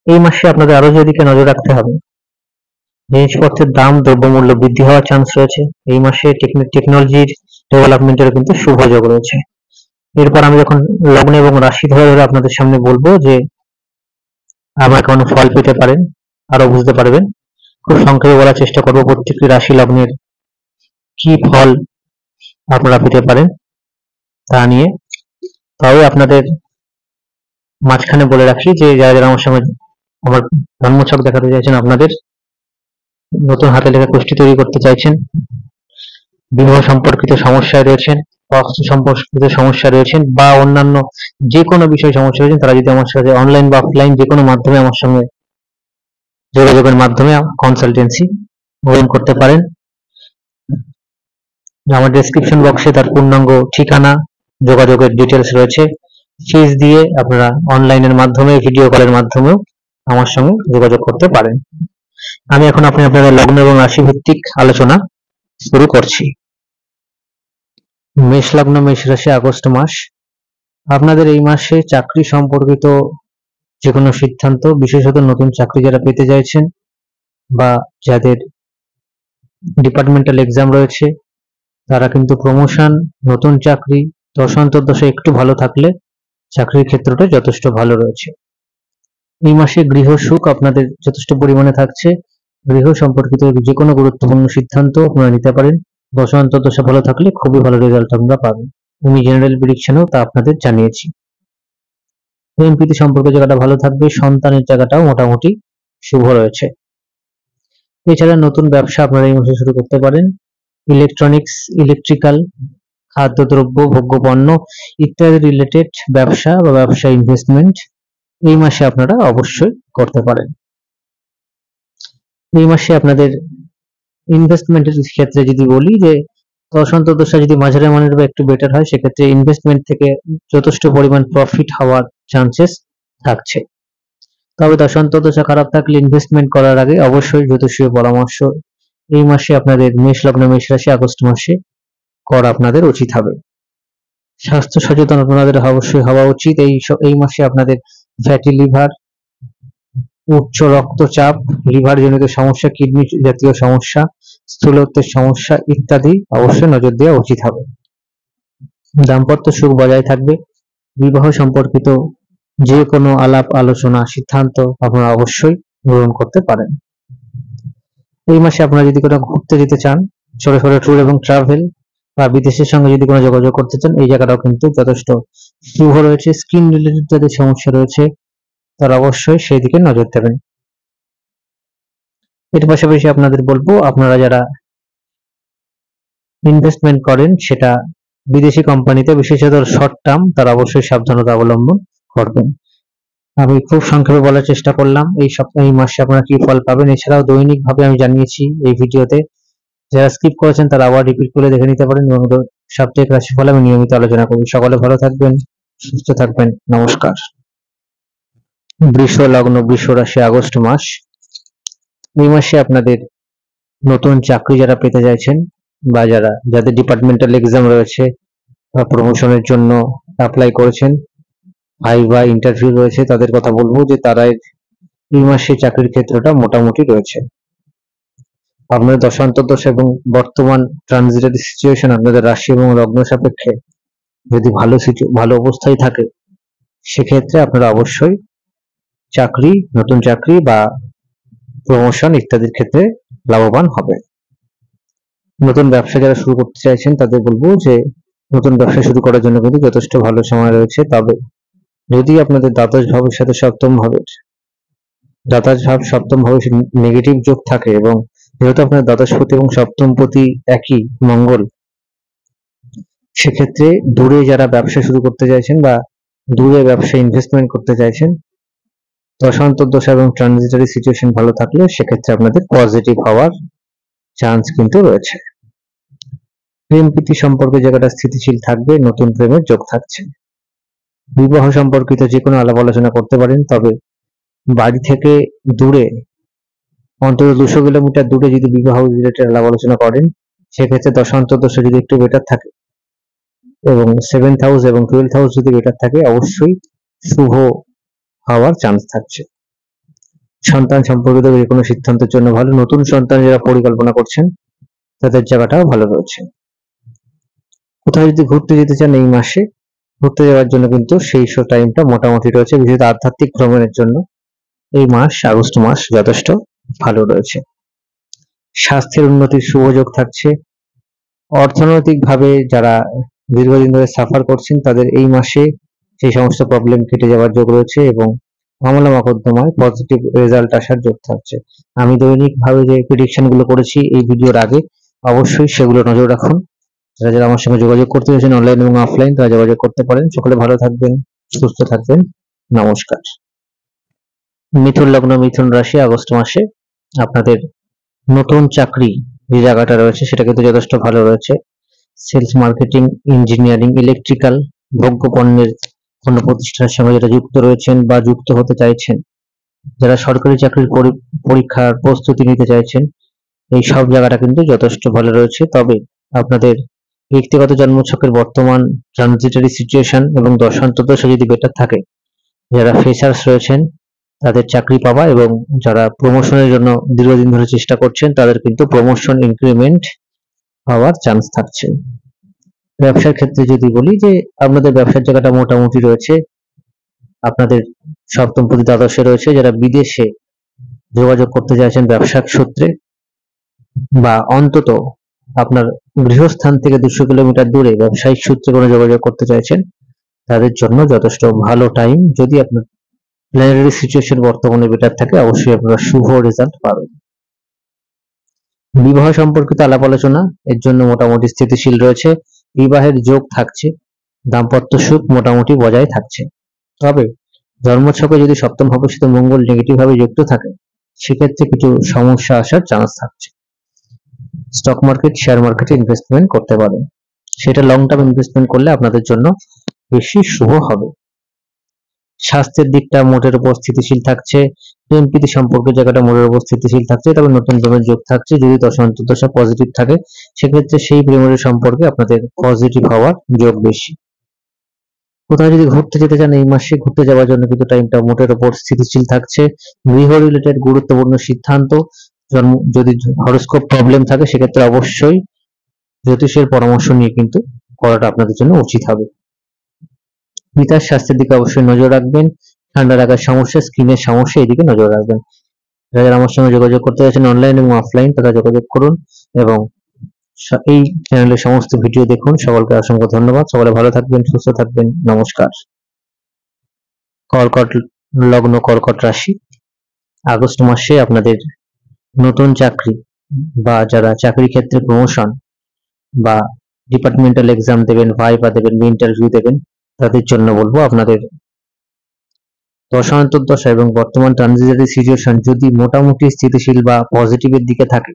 B: এই মাসে আপনাদের আরো যেদিকে নজর রাখতে হবে, জিনিসপত্রের দাম দ্রব্যমূল্য বৃদ্ধি হওয়ার চান্স রয়েছে। এই মাসে টেকনোলজির ডেভেলপমেন্টের কিন্তু শুভ যোগ রয়েছে। এরপর আমি যখন লগ্ন এবং রাশি ধরে ধরে আপনাদের সামনে বলবো যে আমরা কেমন ফল পেতে পারেন, আরো বুঝতে পারবেন। খুব সংক্ষেপে বলার চেষ্টা করবো প্রত্যেকটি রাশি লগ্নের কি ফল আপনারা পেতে পারেন তা নিয়ে। তবে আপনাদের মাঝখানে বলে রাখি যে যারা যারা আমার সঙ্গে আমার জন্মছক দেখাতে চাইছেন, আপনাদের নতুন হাতে লেখা কুষ্টি তৈরি করতে চাইছেন, বিবাহ সম্পর্কিত সমস্যায় রয়েছেন, অস্ত্র সম্পর্কিত সমস্যা রয়েছেন, বা অন্যান্য যে কোনো বিষয়ে সমস্যা রয়েছেন, তারা যদি আমার সাথে অনলাইন বা অফলাইন যে কোনো মাধ্যমে আমার সঙ্গে যোগাযোগের মাধ্যমে কনসালটেন্সি গ্রহণ করতে পারেন। আমার ডেসক্রিপশন বক্সে তার পূর্ণাঙ্গ ঠিকানা, যোগাযোগের ডিটেলস রয়েছে। ফিস দিয়ে আপনারা অনলাইনের মাধ্যমে, ভিডিও কলের মাধ্যমেও আমার সঙ্গে যোগাযোগ করতে পারেন। আমি এখন আপনাদের লগ্ন এবং রাশি ভিত্তিক আলোচনা শুরু করছি। মেষ লগ্ন, মেষ রাশি, আগস্ট মাস। আপনাদের এই মাসে চাকরি সম্পর্কিত যে কোনো সিদ্ধান্ত, বিশেষত নতুন চাকরি যারা পেতে চাইছেন বা যাদের ডিপার্টমেন্টাল এক্সাম রয়েছে, তারা কিন্তু প্রমোশন, নতুন চাকরি, দশ অন্তর্দশা একটু ভালো থাকলে চাকরির ক্ষেত্রটা যথেষ্ট ভালো রয়েছে। এই মাসে গৃহ সুখ আপনাদের যথেষ্ট পরিমাণে থাকছে। গৃহ সম্পর্কিত যে কোনো গুরুত্বপূর্ণ সিদ্ধান্ত আপনারা নিতে পারেন। দশ অন্তর্দশা ভালো থাকলে খুবই ভালো রেজাল্ট আমরা পাবেন। আমি জেনারেল প্রেডিকশনেও তা আপনাদের জানিয়েছি। প্রেম প্রীতি সম্পর্ক জায়গাটা ভালো থাকবে, সন্তানের জায়গাটাও মোটামুটি শুভ রয়েছে। এছাড়া নতুন ব্যবসা আপনারা এই মাসে শুরু করতে পারেন। ইলেকট্রনিক্স, ইলেকট্রিক্যাল, খাদ্যদ্রব্য, ভোগ্যপণ্য ইত্যাদি রিলেটেড ব্যবসা বা ব্যবসা ইনভেস্টমেন্ট এই মাসে আপনারা অবশ্যই করতে পারেন। এই মাসে আপনাদের ইনভেস্টমেন্টের ক্ষেত্রে যদি বলি যে দশ অন্তর্দশা যদি মাঝারি মানের বা একটু বেটার হয়, সেক্ষেত্রে ইনভেস্টমেন্ট থেকে যথেষ্ট পরিমাণ প্রফিট হওয়ার চান্সেস থাকছে। তবে দশ অন্তর্দশা খারাপ থাকলে ইনভেস্টমেন্ট করার আগে অবশ্যই জ্যোতিষীয় পরামর্শ এই মাসে আপনাদের মেষ লগ্ন, মেষ রাশি, আগস্ট মাসে করা আপনাদের উচিত হবে। স্বাস্থ্য সচেতন আপনাদের অবশ্যই হওয়া উচিত। এই মাসে আপনাদের ফ্যাটি লিভার, উচ্চ রক্তচাপ, লিভার জনিত সমস্যা, কিডনি জাতীয় সমস্যা, স্থূলত্বের সমস্যা ইত্যাদি অবশ্যই নজর দেওয়া উচিত হবে। দাম্পত্য সুখ বজায় থাকবে। বিবাহ সম্পর্কিত যে কোনো আলাপ আলোচনা সিদ্ধান্ত আপনারা অবশ্যই গ্রহণ করতে পারেন। এই মাসে আপনারা যদি কোনো ঘুরতে যেতে চান, ছোট ছোট ট্যুর এবং ট্রাভেল, বা বিদেশের সঙ্গে যদি কোনো যোগাযোগ করতে চান, এই জায়গাটাও কিন্তু যথেষ্ট শুভ রয়েছে। স্কিন রিলেটেড যাদের সমস্যা রয়েছে তারা অবশ্যই সেই দিকে নজর দেবেন। এর পাশাপাশি আপনাদের বলবো, আপনারা যারা ইনভেস্টমেন্ট করেন সেটা বিদেশি কোম্পানিতে, বিশেষত শর্ট টার্ম, তারা অবশ্যই সাবধানতা অবলম্বন করবেন। আমি খুব সংক্ষেপে বলার চেষ্টা করলাম এই মাসে আপনারা কি ফল পাবেন। এছাড়াও দৈনিক ভাবে আমি জানিয়েছি এই ভিডিওতে। যারা স্কিপ করেছেন তারা আবার রিপিট করে দেখে নিতে পারেন, এবং সাপ্তাহিক রাশিফল আমি নিয়মিত আলোচনা করি। সকলে ভালো থাকবেন, সুস্থ থাকবেন। নমস্কার। বৃষ লগ্ন, বৃষ রাশি, আগস্ট মাস। এই মাসে আপনাদের নতুন চাকরি যারা পেতে চাইছেন বা যাদের ডিপার্টমেন্টাল এক্সাম রয়েছে বা প্রমোশনের জন্য অ্যাপ্লাই করেছেন, ভাইভা ইন্টারভিউ রয়েছে, তাদের কথা বলবো যে তারা এই মাসে চাকরির ক্ষেত্রটা মোটামুটি রয়েছে। আপনাদের দশা অন্তর্দশা এবং বর্তমান ট্রানজিটরি সিচুয়েশন আপনাদের রাশি এবং লগ্ন সাপেক্ষে যদি ভালো অবস্থায় থাকে, সেক্ষেত্রে আপনারা অবশ্যই চাকরি, নতুন চাকরি বা প্রমোশন ইত্যাদির ক্ষেত্রে লাভবান হবে। নতুন ব্যবসা যারা শুরু করতে চাইছেন তাদের বলবো যে নতুন ব্যবসা শুরু করার জন্য কিন্তু যথেষ্ট ভালো সময় রয়েছে। তবে যদি আপনাদের দ্বাদশ ভাবের সাথে সপ্তম ভাবের নেগেটিভ যোগ থাকে, এবং যেহেতু আপনার দ্বাদশপতি এবং সপ্তমপতি একই মঙ্গল, সেক্ষেত্রে দূরে যারা ব্যবসা শুরু করতে চাইছেন বা দূরে ব্যবসা ইনভেস্টমেন্ট করতে চাইছেন, দশান্তর্দশা এবং ট্রানজিটরি সিচুয়েশন ভালো থাকলে সেক্ষেত্রে আপনাদের পজিটিভ হওয়ার চান্স কিন্তু রয়েছে। প্রেম প্রীতি সম্পর্কে জায়গাটা স্থিতিশীল থাকবে, নতুন প্রেমের যোগ থাকছে। বিবাহ সম্পর্কিত যে কোনো আলাপ আলোচনা করতে পারেন, তবে বাড়ি থেকে দূরে অন্তত 200 কিলোমিটার দূরে যদি বিবাহ রিলেটেড আলাপ আলোচনা করেন, সেক্ষেত্রে দশান্তর্দশ যদি একটু বেটার থাকে এবং 7th হাউস এবং 12th হাউস যদি বেটার থাকে, অবশ্যই শুভ হওয়ার চান্স থাকছে। সন্তান সম্পর্কিত যে কোনো সিদ্ধান্তের জন্য ভালো। নতুন সন্তান যারা পরিকল্পনা করছেন তাদের জায়গাটাও ভালো রয়েছে। কোথাও যদি ঘুরতে যেতে চান এই মাসে, ঘুরতে যাওয়ার জন্য কিন্তু সেই টাইমটা মোটামুটি রয়েছে। বিশেষত আধ্যাত্মিক ভ্রমণের জন্য এই মাস, আগস্ট মাস যথেষ্ট ভালো রয়েছে। স্বাস্থ্যের উন্নতির সুযোগ থাকছে। অর্থনৈতিকভাবে যারা দীর্ঘদিন ধরে সাফার করছেন তাদের এই মাসে সেই সমস্ত প্রবলেম কেটে যাওয়ার যোগ রয়েছে এবং মামলা মোকদ্দমায় পজিটিভ রেজাল্ট আসার যোগ থাকছে। আমি দৈনিকভাবে যে প্রেডিকশন গুলো করেছি এই ভিডিওর আগে, অবশ্যই সেগুলো নজর রাখুন। যারা যারা আমার সঙ্গে যোগাযোগ করতে চাইছেন অনলাইন এবং অফলাইন, তারা যোগাযোগ করতে পারেন। সকলে ভালো থাকবেন, সুস্থ থাকবেন। নমস্কার। মিথুন লগ্ন, মিথুন রাশি, আগস্ট মাসে আপনাদের নতুন চাকরি যে জায়গাটা রয়েছে সেটা কিন্তু যথেষ্ট ভালো রয়েছে। সেলস, মার্কেটিং, ইঞ্জিনিয়ারিং, ইলেকট্রিক্যাল, ভোগ্য পণ্যের কোনো প্রতিষ্ঠানের সঙ্গে যারা যুক্ত রয়েছেন বা যুক্ত হতে চাইছেন, যারা সরকারি চাকরির পরীক্ষার প্রস্তুতি নিতে চাইছেন, এই সব জায়গাটা কিন্তু যথেষ্ট ভালো রয়েছে। তবে আপনাদের ব্যক্তিগত জন্মছকের বর্তমান ট্রানজিটরি সিচুয়েশন এবং দশান্তর্দশা যদি বেটার থাকে, যারা ফ্রেশার্স রয়েছেন তাদের চাকরি পাওয়া এবং যারা প্রমোশনের জন্য দীর্ঘদিন ধরে চেষ্টা করছেন তাদের কিন্তু প্রমোশন, ইনক্রিমেন্ট হওয়ার চান্স থাকছে। ব্যবসার ক্ষেত্রে যদি বলি যে আপনাদের ব্যবসার জায়গাটা মোটামুটি রয়েছে। আপনাদের সপ্তমপতি দ্বাদশে রয়েছে। যারা বিদেশে যোগাযোগ করতে চাইছেন ব্যবসার সূত্রে বা অন্তত আপনার গৃহস্থান থেকে 200 কিলোমিটার দূরে ব্যবসায়িক সূত্রে কোনো যোগাযোগ করতে চাইছেন, তাদের জন্য যথেষ্ট ভালো টাইম। যদি আপনার প্ল্যানেটারি সিচুয়েশন বর্তমানে বেটার থাকে, অবশ্যই আপনারা শুভ রেজাল্ট পাবেন। বিবাহ সম্পর্কিত আলাপ আলোচনা এর জন্য মোটামুটি স্থিতিশীল রয়েছে। বিবাহের যোগ থাকছে, দাম্পত্য সুখ মোটামুটি বজায় থাকছে। তবে জন্মছকে যদি সপ্তম ভাবের সাথে মঙ্গল নেগেটিভ ভাবে যুক্ত থাকে, সেক্ষেত্রে কিছু সমস্যা আসার চান্স থাকছে। স্টক মার্কেট, শেয়ার মার্কেটে ইনভেস্টমেন্ট করতে পারেন, সেটা লং টার্ম ইনভেস্টমেন্ট করলে আপনাদের জন্য বেশি শুভ হবে। স্বাস্থ্যের দিকটা মোটের উপর স্থিতিশীল থাকছে। প্রেম প্রীতি সম্পর্কের জায়গাটা মোটের উপর স্থিতিশীল থাকছে। তবে নতুন প্রেমের যোগ থাকছে। যদি দশা পজিটিভ থাকে, সেক্ষেত্রে সেই প্রেমের সম্পর্কে আপনাদের পজিটিভ হওয়ার যোগ বেশি। কোথাও যদি ঘুরতে যেতে চান এই মাসে, ঘুরতে যাওয়ার জন্য কিন্তু টাইমটা মোটের উপর স্থিতিশীল থাকছে। গৃহ রিলেটেড গুরুত্বপূর্ণ সিদ্ধান্ত, যদি হরোস্কোপ প্রবলেম থাকে, সেক্ষেত্রে অবশ্যই জ্যোতিষের পরামর্শ নিয়ে কিন্তু করাটা আপনাদের জন্য উচিত হবে। পিতার স্বাস্থ্যের দিকে অবশ্যই নজর রাখবেন। ঠান্ডা লাগার সমস্যা, স্কিনের সমস্যা, এদিকে নজর রাখবেন। যারা যারা আমার সঙ্গে যোগাযোগ করতে চাইছেন অনলাইন এবং অফলাইন, তারা যোগাযোগ করুন এবং এই চ্যানেলের সমস্ত ভিডিও দেখুন। সকলকে অসংখ্য ধন্যবাদ। সকলে ভালো থাকবেন, সুস্থ থাকবেন। নমস্কার। কর্কট লগ্ন, কর্কট রাশি, আগস্ট মাসে আপনাদের নতুন চাকরি বা যারা চাকরি ক্ষেত্রে প্রমোশন বা ডিপার্টমেন্টাল এক্সাম দেবেন, ভাইভা দেবেন, ইন্টারভিউ দেবেন, তাদের জন্য বলবো আপনাদের দশা এবং বর্তমান ট্রানজিটরি সিচুয়েশন যদি মোটামুটি স্থিতিশীল বা পজিটিভের দিকে থাকে,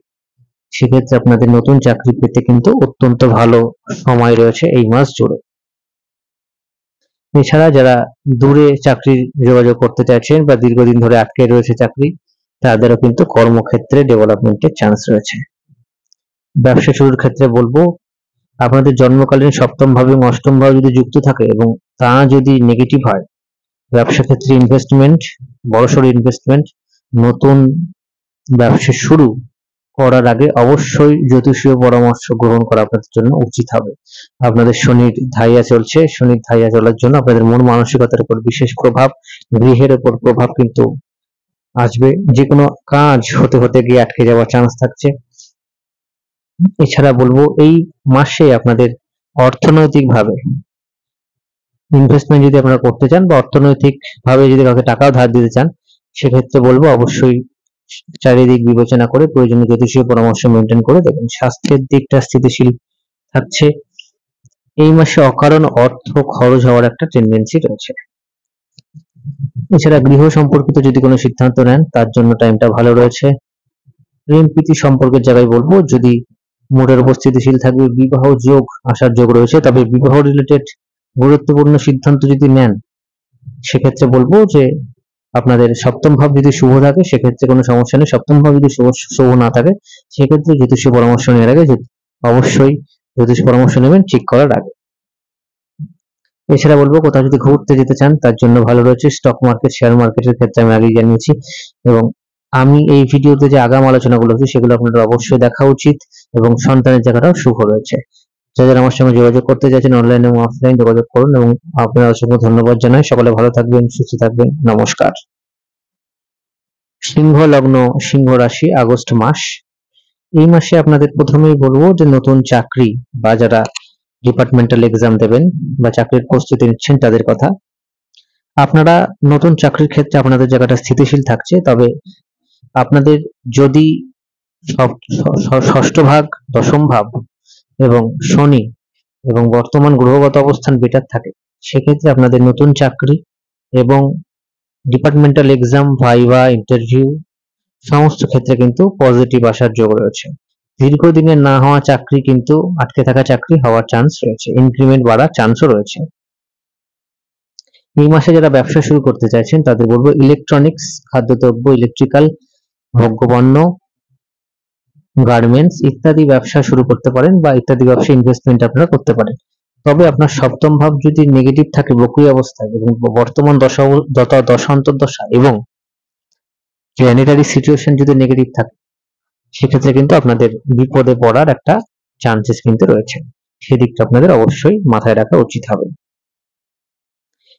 B: সেক্ষেত্রে আপনাদের নতুন চাকরি পেতে কিন্তু অত্যন্ত ভালো সময় রয়েছে এই মাস জুড়ে। এছাড়া যারা দূরে চাকরির যোগাযোগ করতে চাইছেন বা দীর্ঘদিন ধরে আটকে রয়েছে চাকরি, তাদেরও কিন্তু কর্মক্ষেত্রে ডেভেলপমেন্টের চান্স রয়েছে। ব্যবসা শুরুর ক্ষেত্রে বলবো আপনাদের জন্মকালীন সপ্তম ভাব এবং অষ্টম ভাব যদি যুক্ত থাকে এবং তা যদি নেগেটিভ হয়, ব্যবসা ক্ষেত্রে ইনভেস্টমেন্ট, বড়সড় ইনভেস্টমেন্ট, নতুন ব্যবসা শুরু করার আগে অবশ্যই জ্যোতিষীয় পরামর্শ গ্রহণ করা আপনাদের জন্য উচিত হবে। আপনাদের শনির ধাইয়া চলছে, শনির ধাইয়া চলার জন্য আপনাদের মন মানসিকতার উপর বিশেষ প্রভাব, গৃহের উপর প্রভাব কিন্তু আসবে। যে কোনো কাজ হতে হতে গিয়ে আটকে যাওয়ার চান্স থাকছে। এছাড়া বলবো এই মাসে আপনাদের অর্থনৈতিক ভাবে ইনভেস্টমেন্ট যদি আপনারা করতে চান বা অর্থনৈতিক ভাবে যদি কাউকে টাকাও ধার দিতে চান, সেক্ষেত্রে বলবো অবশ্যই চারিদিক বিবেচনা করে প্রয়োজনীয় জ্যোতিষীয় পরামর্শ মেনটেন করে দেবেন। স্বাস্থ্যের দিকটা স্থিতিশীল থাকছে। এই মাসে অকারণ অর্থ খরচ হওয়ার একটা টেন্ডেন্সি রয়েছে। এছাড়া গৃহ সম্পর্কিত যদি কোনো সিদ্ধান্ত নেন, তার জন্য টাইমটা ভালো রয়েছে। প্রেম প্রীতি সম্পর্কের জায়গায় বলবো যদি মোটের উপর স্থিতিশীল থাকবে, বিবাহ যোগ আসার যোগ রয়েছে। তবে বিবাহ রিলেটেড গুরুত্বপূর্ণ সিদ্ধান্ত যদি নেন, সেক্ষেত্রে বলবো যে আপনাদের সপ্তম ভাব যদি শুভ থাকে সেক্ষেত্রে কোনো সমস্যা নেই, সপ্তম ভাব যদি শুভ না থাকে সেক্ষেত্রে জ্যোতিষীয় পরামর্শ নেওয়ার আগে অবশ্যই জ্যোতিষ পরামর্শ নেবেন ঠিক করার আগে। এছাড়া বলবো কোথাও যদি ঘুরতে যেতে চান তার জন্য ভালো রয়েছে স্টক মার্কেট, শেয়ার মার্কেটের ক্ষেত্রে আমি আগেই জানিয়েছি, এবং আমি এই ভিডিওতে যে আগাম আলোচনাগুলো করছি সেগুলো আপনাদের অবশ্যই দেখা উচিত, এবং সন্তানের জায়গাটাও শুভ রয়েছে। যারা আমার সঙ্গে যোগাযোগ করতে চাইছেন অনলাইন এবং অফলাইন যোগাযোগ করুন, এবং আপনার অসংখ্য ধন্যবাদ জানাই। সকলে ভালো থাকবেন, সুস্থ থাকবেন, নমস্কার। সিংহ লগ্ন, সিংহ রাশি, আগস্ট মাস। এই মাসে আপনাদের প্রথমেই বলবো যে নতুন চাকরি বা যারা ডিপার্টমেন্টাল এক্সাম দেবেন বা চাকরির প্রস্তুতি নিচ্ছেন তাদের কথা। আপনারা নতুন চাকরির ক্ষেত্রে আপনাদের জায়গাটা স্থিতিশীল থাকছে, তবে আপনাদের যদি ষষ্ঠ ভাগ, দশম ভাব এবং শনি এবং বর্তমান গ্রহগত অবস্থান বেটার থাকে সেক্ষেত্রে আপনাদের নতুন চাকরি এবং ডিপার্টমেন্টাল এক্সাম, ভাইভা, ইন্টারভিউ সমস্ত ক্ষেত্রে কিন্তু পজিটিভ আসার যোগ রয়েছে। দীর্ঘদিনের না হওয়া চাকরি কিন্তু আটকে থাকা চাকরি হওয়ার চান্স রয়েছে, ইনক্রিমেন্ট বাড়ার চান্সও রয়েছে। এই মাসে যারা ব্যবসা শুরু করতে চাইছেন তাদের বলবো ইলেকট্রনিক্স, খাদ্যদ্রব্য, ইলেকট্রিক্যাল, ভোগ্যপণ্য, গার্মেন্টস ইত্যাদি ব্যবসা শুরু করতে পারেন বা ইত্যাদি ব্যবসা ইনভেস্টমেন্ট আপনারা করতে পারেন। তবে আপনার সপ্তম ভাব যদি নেগেটিভ থাকে বক্রী অবস্থায় এবং বর্তমান দশা অন্তর্দশা এবং প্ল্যানেটারি সিচুয়েশন যদি নেগেটিভ থাকে সেক্ষেত্রে কিন্তু আপনাদের বিপদে পড়ার একটা চান্সেস কিন্তু রয়েছে, সেদিকটা আপনাদের অবশ্যই মাথায় রাখা উচিত হবে।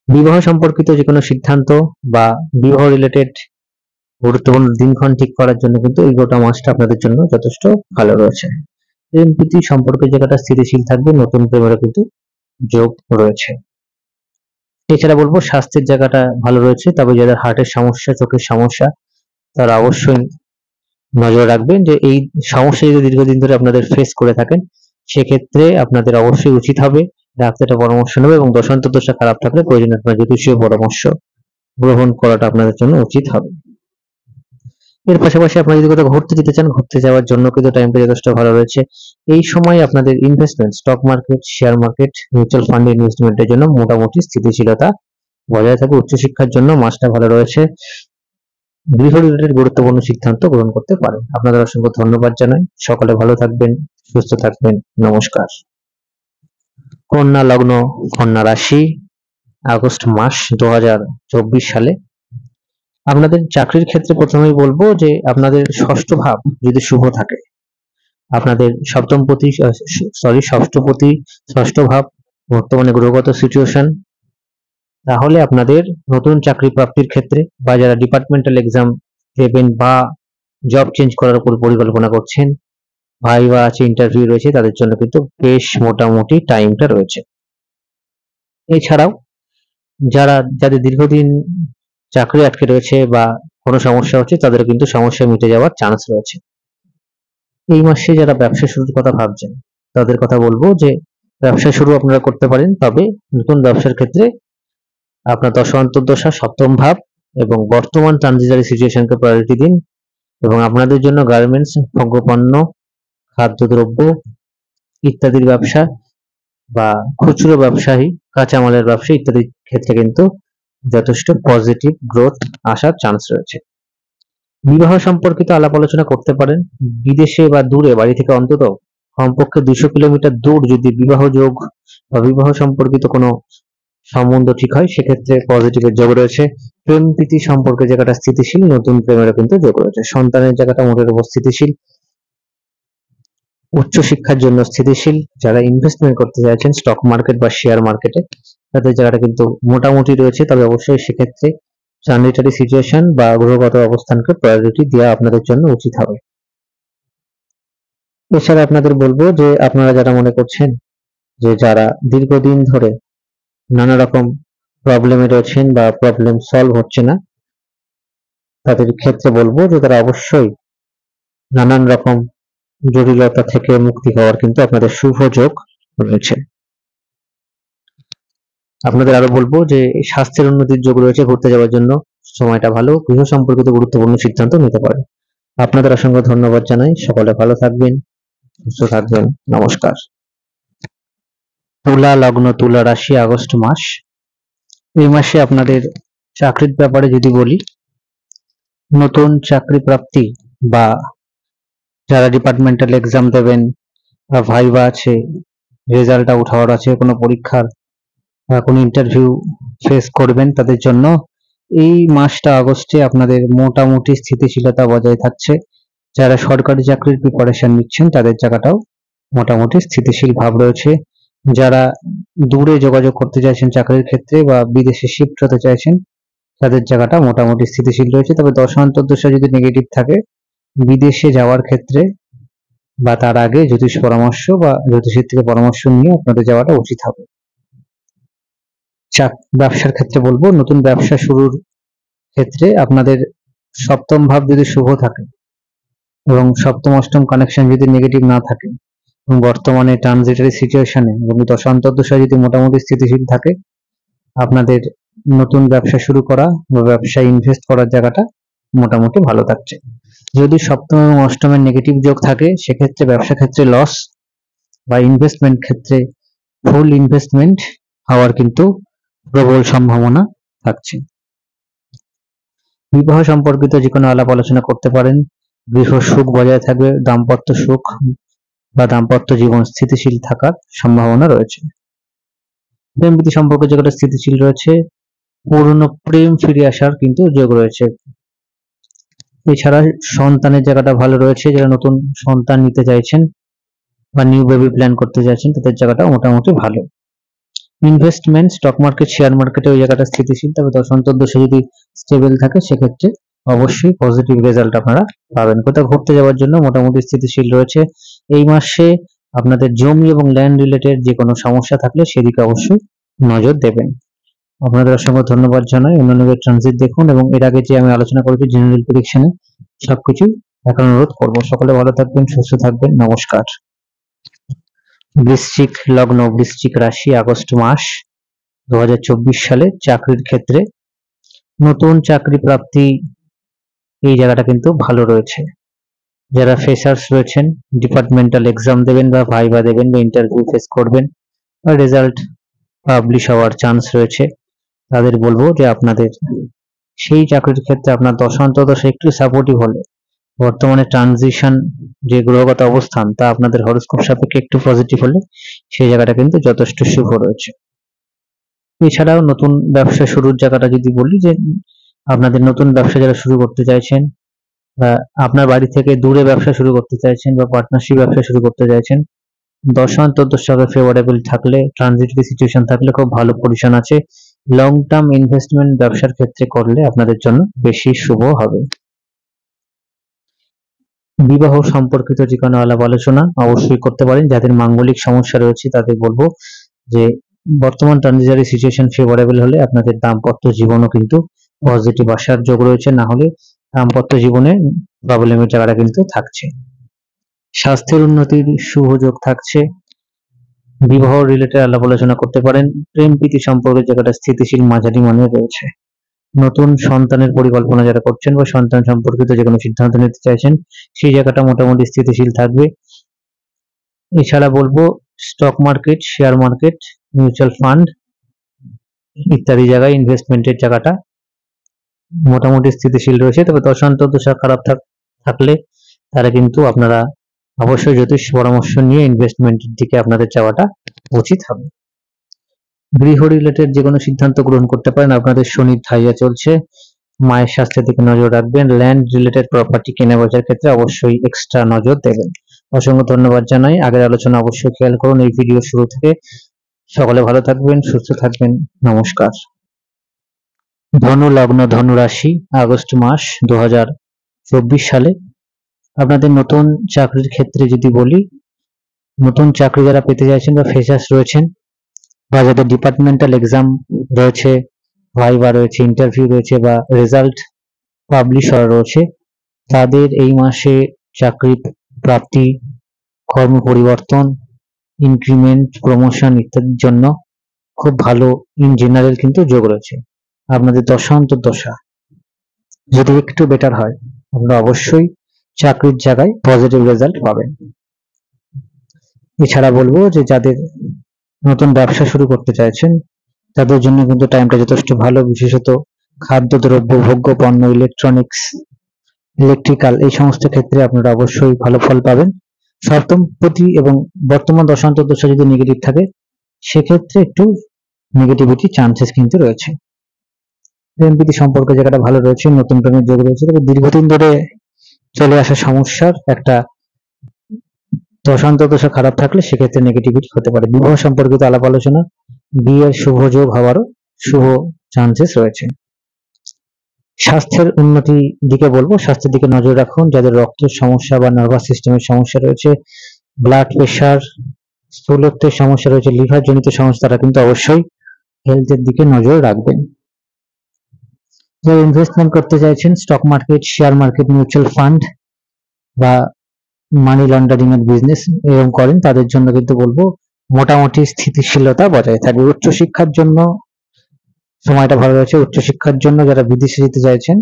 B: বিবাহ সম্পর্কিত যে কোনো সিদ্ধান্ত বা বিবাহ রিলেটেড গুরুত্বপূর্ণ দিনক্ষণ ঠিক করার জন্য কিন্তু এই গোটা মাসটা আপনাদের জন্য যথেষ্ট ভালো রয়েছে। প্রেম প্রীতি সম্পর্কের জায়গাটা স্থিতিশীল থাকবে, নতুন প্রেমেরও কিন্তু যোগ রয়েছে। এছাড়া বলবো স্বাস্থ্যের জায়গাটা ভালো রয়েছে, তবে যাদের হার্টের সমস্যা, চোখের সমস্যা তারা অবশ্যই নজর রাখবেন যে এই সমস্যা যদি দীর্ঘদিন ধরে আপনাদের ফেস করে থাকেন সেক্ষেত্রে আপনাদের অবশ্যই উচিত হবে ডাক্তারের পরামর্শ নেবে, এবং দশা খারাপ থাকলে প্রয়োজনে আপনার জ্যোতিষীয় পরামর্শ গ্রহণ করাটা আপনাদের জন্য উচিত হবে। এর পাশাপাশি আপনারা যদি কোথাও ঘুরতে যেতে চান, ঘুরতে যাওয়ার জন্য কিন্তু টাইমটা যথেষ্ট ভালো রয়েছে। এই সময় আপনাদের investment, stock market, share market, mutual fund ইনভেস্টমেন্টের জন্য মোটামুটি স্থিতিশীলতা বজায় থাকে। উচ্চশিক্ষার জন্য মাসটা ভালো রয়েছে। গৃহ রিলেটেড গুরুত্বপূর্ণ সিদ্ধান্ত গ্রহণ করতে পারেন। আপনাদের অসংখ্য ধন্যবাদ জানাই। সকলে ভালো থাকবেন, সুস্থ থাকবেন, নমস্কার। কন্যা লগ্ন, কন্যা রাশি, আগস্ট মাস 2024 সালে আপনাদের চাকরির ক্ষেত্রে প্রথমেই বলবো যে আপনাদের ষষ্ঠ ভাব যদি শুভ থাকে, আপনাদের ষষ্ঠ ভাব বর্তমানে গ্রহগত সিচুয়েশন, তাহলে আপনাদের নতুন চাকরি প্রাপ্তির ক্ষেত্রে বা যারা ডিপার্টমেন্টাল এক্সাম দেবেন বা জব চেঞ্জ করার উপর পরিকল্পনা করছেন, ভাইভা আছে, ইন্টারভিউ রয়েছে, তাদের জন্য কিন্তু বেশ মোটামুটি টাইমটা রয়েছে। এছাড়াও যাদের দীর্ঘদিন চাকরি আটকে রয়েছে বা কোনো সমস্যা হচ্ছে তাদের কিন্তু সমস্যা মিটে যাওয়ার চান্স রয়েছে। এই মাসে যারা ব্যবসা শুরুর কথা ভাবছেন তাদের কথা বলবো যে ব্যবসা শুরু আপনারা করতে পারেন, তবে নতুন ব্যবসার ক্ষেত্রে আপনার দশা অন্তর্দশা, সপ্তম ভাব এবং বর্তমান ট্রানজিটরি সিচুয়েশনকে প্রায়োরিটি দিন, এবং আপনাদের জন্য গার্মেন্টস, ভোগ্যপণ্য, খাদ্যদ্রব্য ইত্যাদির ব্যবসা বা খুচরো ব্যবসায়ী, কাঁচামালের ব্যবসা ইত্যাদি ক্ষেত্রে কিন্তু যথেষ্ট পজিটিভ গ্রোথ আসার চান্স রয়েছে। বিবাহ সম্পর্কিত আলাপ আলোচনা করতে পারেন। বিদেশে বা দূরে বাড়ি থেকে অন্তত কমপক্ষে 200 কিলোমিটার দূর যদি বিবাহ যোগ বা বিবাহ সম্পর্কিত কোনো সম্বন্ধ ঠিক হয় সেক্ষেত্রে পজিটিভের যোগ রয়েছে। প্রেম প্রীতি সম্পর্কের জায়গাটা স্থিতিশীল, নতুন প্রেমেরও কিন্তু যোগ রয়েছে। সন্তানের জায়গাটা মোটের উপর স্থিতিশীল, উচ্চশিক্ষার জন্য স্থিতিশীল। যারা ইনভেস্টমেন্ট করতে চাইছেন স্টক মার্কেট বা শেয়ার মার্কেটে তাদের জায়গাটা কিন্তু মোটামুটি রয়েছে, তবে অবশ্যই সেক্ষেত্রে ট্রানজিটরি সিচুয়েশন বা গ্রহগত অবস্থানকে প্রায়োরিটি দেওয়া আপনাদের জন্য উচিত হবে। এছাড়া আপনাদের বলবো যে আপনারা যারা মনে করছেন যে যারা দীর্ঘদিন ধরে নানা রকম প্রবলেমে রয়েছেন বা প্রবলেম সলভ হচ্ছে না, তাদের ক্ষেত্রে বলবো যে তারা অবশ্যই নানান রকম জটিলতা থেকে মুক্তি হওয়ার কিন্তু আপনাদের শুভ যোগ রয়েছে। আপনাদের আরো বলবো যে স্বাস্থ্যের উন্নতির যোগ রয়েছে, ঘুরতে যাওয়ার জন্য সময়টা ভালো, গৃহ সম্পর্কিত গুরুত্বপূর্ণ সিদ্ধান্ত নিতে পারেন। আপনাদের অসংখ্য ধন্যবাদ জানাই। সকলে ভালো থাকবেন, সুস্থ থাকবেন, নমস্কার। তুলা লগ্ন, তুলা রাশি, আগস্ট মাস। এই মাসে আপনাদের চাকরির ব্যাপারে যদি বলি, নতুন চাকরি প্রাপ্তি বা যারা ডিপার্টমেন্টাল এক্সাম দেবেন বা ভাইবা আছে, রেজাল্ট আউট হওয়ার আছে, কোনো পরীক্ষার বা কোনো ইন্টারভিউ ফেস করবেন, তাদের জন্য এই মাসটা আগস্টে আপনাদের মোটামুটি স্থিতিশীলতা বজায় থাকছে। যারা সরকারি চাকরির প্রিপারেশন নিচ্ছেন তাদের জায়গাটাও মোটামুটি স্থিতিশীল ভাব রয়েছে। যারা দূরে যোগাযোগ করতে চাইছেন চাকরির ক্ষেত্রে বা বিদেশে শিফট হতে চাইছেন তাদের জায়গাটা মোটামুটি স্থিতিশীল রয়েছে। তবে দশা যদি নেগেটিভ থাকে, বিদেশে যাওয়ার ক্ষেত্রে বা তার আগে জ্যোতিষ পরামর্শ বা জ্যোতিষীর থেকে পরামর্শ নিয়ে আপনাদের যাওয়াটা উচিত হবে। ব্যবসার ক্ষেত্রে বলবো, নতুন ব্যবসা শুরুর ক্ষেত্রে আপনাদের সপ্তম ভাব যদি শুভ থাকে এবং সপ্তম অষ্টম কানেকশন যদি নেগেটিভ না থাকে এবং বর্তমানে ট্রানজিটরি সিচুয়েশনে এবং দশা যদি মোটামুটি স্থিতিশীল থাকে, আপনাদের নতুন ব্যবসা শুরু করা বা ব্যবসায় ইনভেস্ট করার জায়গাটা মোটামুটি ভালো থাকছে। যদি সপ্তম এবং অষ্টমের নেগেটিভ যোগ থাকে সেক্ষেত্রে ব্যবসা ক্ষেত্রে লস বা ইনভেস্টমেন্ট ক্ষেত্রে ফুল ইনভেস্টমেন্ট হওয়ার কিন্তু প্রবল সম্ভাবনা থাকছে। বিবাহ সম্পর্কিত যে কোনো আলাপ আলোচনা করতে পারেন, গৃহ সুখ বজায় থাকবে, দাম্পত্য সুখ বা দাম্পত্য জীবন স্থিতিশীল থাকার সম্ভাবনা রয়েছে। প্রেম প্রীতি সম্পর্ক যেটা স্থিতিশীল রয়েছে, পুরনো প্রেম ফিরে আসার কিন্তু যোগ রয়েছে। এছাড়া সন্তানের জায়গাটা ভালো রয়েছে, যারা নতুন সন্তান নিতে চাইছেন বা নিউ বেবি প্ল্যান করতে চাইছেন তাদের জায়গাটা মোটামুটি ভালো। ইনভেস্টমেন্ট স্টক মার্কেট শেয়ার মার্কেটে ওই জায়গাটা স্থিতিশীল, তবে দশা যদি স্টেবল থাকে সেক্ষেত্রে অবশ্যই পজিটিভ রেজাল্ট আপনারা পাবেন। কোথাও ঘুরতে যাওয়ার জন্য মোটামুটি স্থিতিশীল রয়েছে। এই মাসে আপনাদের জমি এবং ল্যান্ড রিলেটেড যে কোনো সমস্যা থাকলে সেদিকে অবশ্যই নজর দেবেন। আপনাদের অসংখ্য ধন্যবাদ জানাই। অন্যান্য ট্রানজিট দেখুন এবং এর আগে যে আমি আলোচনা করেছি জেনারেল প্রেডিকশনে সবকিছু দেখার অনুরোধ করবো। সকলে ভালো থাকবেন, সুস্থ থাকবেন, নমস্কার। বৃশ্চিক লগ্ন, বৃশ্চিক রাশি, আগস্ট মাস 2024 সালে চাকরির ক্ষেত্রে নতুন চাকরি প্রাপ্তি এই জায়গাটা কিন্তু ভালো রয়েছে। যারা ফ্রেশার্স রয়েছেন, ডিপার্টমেন্টাল এক্সাম দেবেন বা ভাইবা দেবেন বা ইন্টারভিউ ফেস করবেন বা রেজাল্ট পাবলিশ হওয়ার চান্স রয়েছে, তাদের বলবো যে আপনাদের সেই চাকরির ক্ষেত্রে আপনার দশা একটু সাপোর্টিভ হলে বর্তমানে ট্রানজিশন যে গ্রহগত অবস্থান তা আপনাদের হরোস্কোপ সাপেক্ষে একটু পজিটিভ হলে সেই জায়গাটা কিন্তু যথেষ্ট শুভ রয়েছে। এছাড়াও নতুন ব্যবসা শুরুর জায়গাটা যদি বলি, যে আপনাদের নতুন ব্যবসা যারা শুরু করতে চাইছেন বা আপনার বাড়ি থেকে দূরে ব্যবসা শুরু করতে চাইছেন বা পার্টনারশিপ ব্যবসা শুরু করতে চাইছেন, দশা ফেভারেবল থাকলে, ট্রানজিটরি সিচুয়েশন থাকলে খুব ভালো পজিশন আছে। লং টার্ম ইনভেস্টমেন্ট ব্যবসার ক্ষেত্রে করলে আপনাদের জন্য বেশি শুভ হবে। বিবাহ সম্পর্কিত যে কোনো আলাপ আলোচনা অবশ্যই করতে পারেন। যাদের মাঙ্গলিক সমস্যা রয়েছে তাদের বলবো যে বর্তমান ট্রানজিটরি সিচুয়েশন ফেভারেবল হলে আপনাদের দাম্পত্য জীবনও কিন্তু পজিটিভ আসার যোগ রয়েছে, না হলে দাম্পত্য জীবনে প্রবলেমের জায়গাটা কিন্তু থাকছে। স্বাস্থ্যের উন্নতির শুভ যোগ থাকছে। বিবাহ রিলেটেড আলাপ আলোচনা করতে পারেন। প্রেম প্রীতি সম্পর্কের জায়গাটা স্থিতিশীল মাঝারি মানের রয়েছে। নতুন সন্তানের পরিকল্পনা যারা করছেন বা সন্তান সম্পর্কিত যে কোনো সিদ্ধান্ত নিতে চাইছেন সেই জায়গাটা মোটামুটি স্থিতিশীল থাকবে। এছাড়া বলবো stock market, share market, mutual fund ইত্যাদি জায়গায় ইনভেস্টমেন্টের জায়গাটা মোটামুটি স্থিতিশীল রয়েছে। তবে দশা খারাপ থাকলে তারা কিন্তু আপনারা অবশ্যই জ্যোতিষ পরামর্শ নিয়ে ইনভেস্টমেন্টের দিকে আপনাদের যাওয়াটা উচিত হবে। গৃহ রিলেটেড যে কোনো সিদ্ধান্ত গ্রহণ করতে পারেন। আপনাদের শনির ধাইয়া চলছে, মায়ের স্বাস্থ্যের দিকে নজর রাখবেন। ল্যান্ড রিলেটেড প্রপার্টি কেনা বেচার ক্ষেত্রে অবশ্যই এক্সট্রা নজর দেবেন। অসংখ্য ধন্যবাদ জানাই। আগের আলোচনা অবশ্যই খেয়াল করুন এই ভিডিও শুরু থেকে। সকলে ভালো থাকবেন, সুস্থ থাকবেন, নমস্কার। ধনু লগ্ন, ধনু রাশি, আগস্ট মাস 2024 সালে আপনাদের নতুন চাকরির ক্ষেত্রে যদি বলি, নতুন চাকরি যারা পেতে চাইছেন বা ফ্রেশার্স রয়েছেন বা যাদের ডিপার্টমেন্টাল এক্সাম রয়েছে, ভাইবা রয়েছে, ইন্টারভিউ রয়েছে বা রেজাল্ট পাবলিশ হওয়া রয়েছে, তাদের এই মাসে চাকরি প্রাপ্তি, কর্ম পরিবর্তন, ইনক্রিমেন্ট, প্রমোশন ইত্যাদির জন্য খুব ভালো ইন জেনারেল কিন্তু যোগ রয়েছে। আপনাদের দশা যদি একটু বেটার হয় আপনারা অবশ্যই চাকরির জায়গায় পজিটিভ রেজাল্ট পাবেন। এছাড়া বলবো যে যাদের নতুন ব্যবসা শুরু করতে চাইছেন তাদের জন্য কিন্তু টাইমটা যথেষ্ট ভালো, বিশেষত খাদ্যদ্রব্য, ভোগ্য পণ্য, ইলেকট্রনিক্স, ইলেকট্রিক্যাল, এই সমস্ত ক্ষেত্রে আপনারা অবশ্যই ভালো ফল পাবেন। সপ্তমপতি এবং বর্তমান দশান্তর দশা যদি নেগেটিভ থাকে সেক্ষেত্রে একটু নেগেটিভিটি চান্সেস কিন্তু রয়েছে। প্রেমপ্রীতি সম্পর্ক জায়গাটা ভালো রয়েছে, নতুন প্রেমের যোগ রয়েছে, তবে দীর্ঘদিন ধরে চলে আসা সমস্যার একটা দশান্তর দশা খারাপ থাকলে সেক্ষেত্রে নেগেটিভিটি হতে পারে। বিবাহ সম্পর্কিত আলাপ আলোচনা, বিয়ের শুভ যোগ হওয়ারও শুভ চান্সেস রয়েছে। স্বাস্থ্যের উন্নতি দিকে বলবো, স্বাস্থ্যের দিকে নজর রাখুন। যাদের রক্তের সমস্যা বা নার্ভাস সিস্টেমের সমস্যা রয়েছে, ব্লাড প্রেশার, স্থূলত্বের সমস্যা রয়েছে, লিভার জনিত সমস্যা, তারা কিন্তু অবশ্যই হেলথের দিকে নজর রাখবেন। যারা ইনভেস্টমেন্ট করতে চাইছেন, stock market, share market, mutual fund বা মানি লন্ডারিং এর বিজনেস এরকম করেন, তাদের জন্য কিন্তু বলবো মোটামুটি স্থিতিশীলতা বজায় থাকবে। উচ্চশিক্ষার জন্য সময়টা ভালো রয়েছে। উচ্চশিক্ষার জন্য যারা বিদেশে যেতে চাইছেন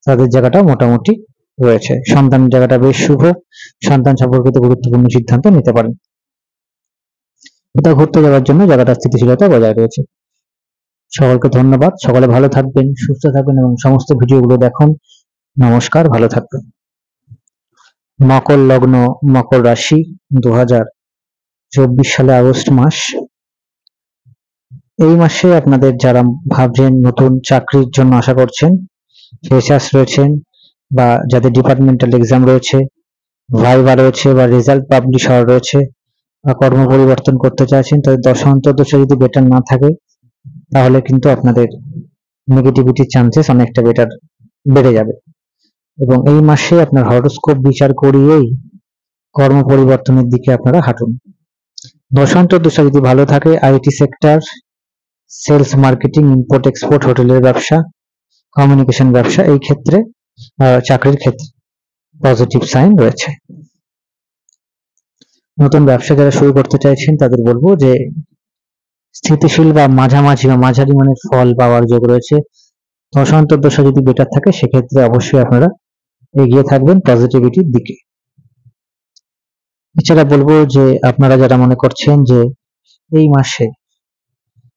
B: তাদের জায়গাটা মোটামুটি রয়েছে। সন্তানের জায়গাটা বেশ শুভ, সন্তান সম্পর্কিত গুরুত্বপূর্ণ সিদ্ধান্ত নিতে পারেন। কোথাও ঘুরতে যাওয়ার জন্য জায়গাটা স্থিতিশীলতা বজায় রয়েছে। সকলকে ধন্যবাদ, সকলে ভালো থাকবেন, সুস্থ থাকবেন এবং সমস্ত ভিডিওগুলো দেখুন। নমস্কার, ভালো থাকবেন। মকর লগ্ন, মকর রাশি, 2024 সালে আগস্ট মাস। এই মাসে আপনাদের যারা ভাবছেন নতুন চাকরির জন্য আশা করছেন, ফ্রেশার্স রয়েছেন বা যাদের ডিপার্টমেন্টাল এক্সাম রয়েছে, ভাইভা রয়েছে বা রেজাল্ট পাবলিশ হওয়ার রয়েছে বা কর্ম পরিবর্তন করতে চাইছেন, তাদের দশান্তর দশা যদি বেটার না থাকে তাহলে কিন্তু আপনাদের নেগেটিভিটির চান্সেস অনেকটা বেড়ে যাবে। এবং এই মাসে আপনার হরোস্কোপ বিচার করিয়েই কর্ম পরিবর্তনের দিকে আপনারা হাঁটুন। দশান্তর দশা যদি ভালো থাকে, IT sector, sales, marketing, import export, হোটেলের ব্যবসা, কমিউনিকেশন ব্যবসা, এই ক্ষেত্রে চাকরির ক্ষেত্রে পজিটিভ সাইন রয়েছে। নতুন ব্যবসা যারা শুরু করতে চাইছেন তাদের বলবো যে স্থিতিশীল বা মাঝামাঝি বা মাঝারি মানের ফল পাওয়ার যোগ রয়েছে। দশান্তর দশা যদি বেটার থাকে সেক্ষেত্রে অবশ্যই আপনারা এগিয়ে থাকবেন পজিটিভিটির দিকে। এছাড়া বলবো যে আপনারা যারা মনে করছেন যে এই মাসে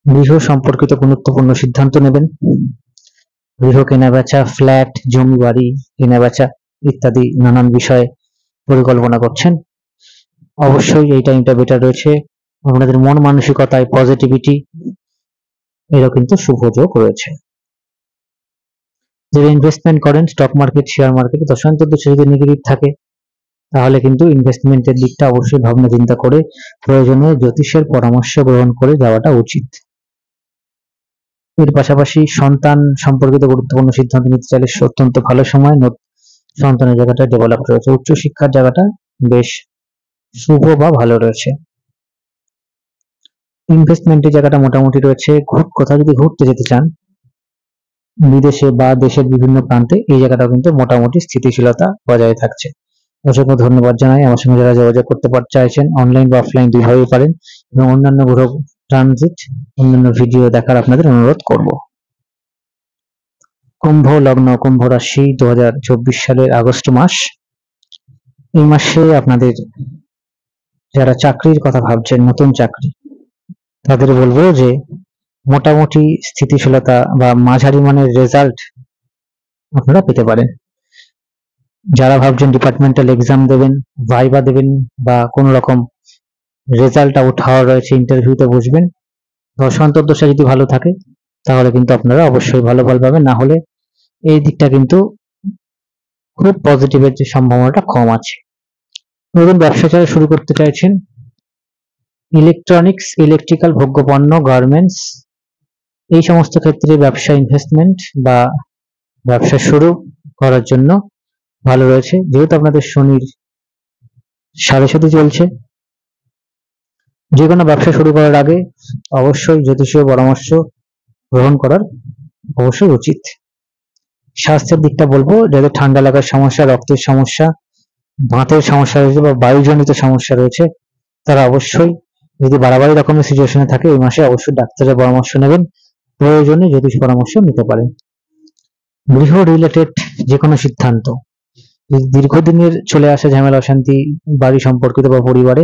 B: গৃহ সম্পর্কিত গুরুত্বপূর্ণ সিদ্ধান্ত নেবেন, গৃহ কেনাবেচা, ফ্ল্যাট, জমি বাড়ি কেনাবেচা ইত্যাদি নানান বিষয়ে পরিকল্পনা করছেন, অবশ্যই এই টাইমটা বেটার রয়েছে। আপনাদের মন মানসিকতায় পজিটিভিটি এরও কিন্তু শুভ যোগ রয়েছে। যারা ইনভেস্টমেন্ট করেন স্টক মার্কেট, শেয়ার মার্কেটে, দশান্তর দশা যদি নেগেটিভ থাকে তাহলে কিন্তু ইনভেস্টমেন্টের দিকটা অবশ্যই ভাবনা চিন্তা করে প্রয়োজনীয় জ্যোতিষের পরামর্শ গ্রহণ করে যাওয়াটা উচিত। এর পাশাপাশি সন্তান সম্পর্কিত গুরুত্বপূর্ণ সিদ্ধান্ত নিতে চাইলে অত্যন্ত ভালো সময়, সন্তানের জায়গাটা ডেভেলপ রয়েছে। উচ্চশিক্ষার জায়গাটা বেশ শুভ বা ভালো রয়েছে। ইনভেস্টমেন্টের জায়গাটা মোটামুটি রয়েছে। কোথাও যদি ঘুরতে যেতে চান বিদেশে বা দেশের বিভিন্ন প্রান্তে, এই জায়গাটাও কিন্তু মোটামুটি স্থিতিশীলতা বজায় থাকছে। অসংখ্য ধন্যবাদ জানাই। আমার সঙ্গে যারা যোগাযোগ করতে চাইছেন অনলাইন বা অফলাইন দুইভাবেই পারেন এবং অন্যান্য গ্রহ ট্রানজিট, অন্যান্য ভিডিও দেখার আপনাদের অনুরোধ করব। কুম্ভ লগ্ন, কুম্ভ রাশি, 2024 সালের আগস্ট মাস। এই মাসে আপনাদের যারা চাকরির কথা ভাবছেন, নতুন চাকরি, তাদের বলবো যে মোটামুটি স্থিতিশীলতা বা মাঝারি মানের রেজাল্ট আপনারা পেতে পারেন। যারা ভাবছেন ডিপার্টমেন্টাল এক্সাম দেবেন, ভাইভা দেবেন বা কোনো রকম রেজাল্ট আউট হওয়ার রয়েছে, ইন্টারভিউতে বসবেন, দশান্তর দশা যদি ভালো থাকে তাহলে কিন্তু আপনারা অবশ্যই ভালো ফল পাবেন। না হলে এই দিকটা কিন্তু খুব পজিটিভের যে সম্ভাবনাটা কম আছে। নতুন ব্যবসা যারা শুরু করতে চাইছেন, ইলেকট্রনিক্স, ইলেকট্রিক্যাল, ভোগ্যপণ্য, গার্মেন্টস, এই সমস্ত ক্ষেত্রে ব্যবসা ইনভেস্টমেন্ট বা ব্যবসা শুরু করার জন্য ভালো রয়েছে। যেহেতু আপনাদের শনির 7.5 চলছে, যে কোনো ব্যবসা শুরু করার আগে অবশ্যই জ্যোতিষীয় পরামর্শ গ্রহণ করার অবশ্যই উচিত। স্বাস্থ্যের দিকটা বলবো যাদের ঠান্ডা লাগার সমস্যা, রক্তের সমস্যা, দাঁতের সমস্যা রয়েছে বা বায়ুজনিত সমস্যা রয়েছে, তারা অবশ্যই যদি বাড়াবাড়ি রকমের সিচুয়েশনে থাকে এই মাসে অবশ্যই ডাক্তারের পরামর্শ নেবেন, প্রয়োজনে জ্যোতিষ পরামর্শ নিতে পারেন। গৃহ রিলেটেড যে কোনো সিদ্ধান্ত, দীর্ঘদিনের চলে আসা ঝামেলা অশান্তি বাড়ি সম্পর্কিত বা পরিবারে,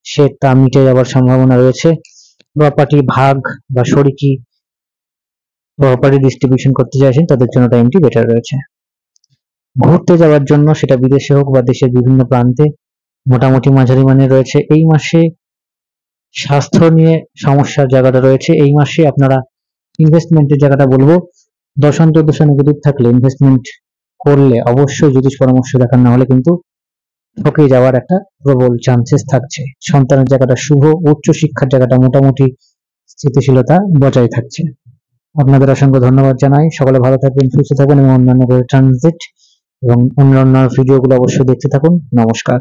B: সেটা মিটে যাওয়ার সম্ভাবনা রয়েছে। প্রপার্টি ভাগ বা শরিকি প্রপার্টি ডিস্ট্রিবিউশন করতে চাইছেন তাদের জন্য টাইমটি বেটার রয়েছে। ঘুরতে যাওয়ার জন্য সেটা বিদেশে হোক বা দেশের বিভিন্ন প্রান্তে মোটামুটি মাঝারি মানের রয়েছে। এই মাসে স্বাস্থ্য নিয়ে সমস্যার জায়গাটা রয়েছে। এই মাসে আপনারা ইনভেস্টমেন্টের জায়গাটা বলবো, দশান্ত দশা নেগেটিভ থাকলে ইনভেস্টমেন্ট করলে অবশ্যই জ্যোতিষ পরামর্শ দেখার না হলে কিন্তু ঠকে যাওয়ার একটা প্রবল চান্সেস থাকছে। সন্তানের জায়গাটা শুভ, উচ্চ শিক্ষার জায়গাটা মোটামুটি স্থিতিশীলতা বজায় থাকছে। আপনাদের অসংখ্য ধন্যবাদ জানাই। সকলে ভালো থাকবেন, সুস্থ থাকবেন এবং অন্যান্য ট্রানজিট এবং অন্যান্য ভিডিওগুলো অবশ্যই দেখতে থাকুন। নমস্কার।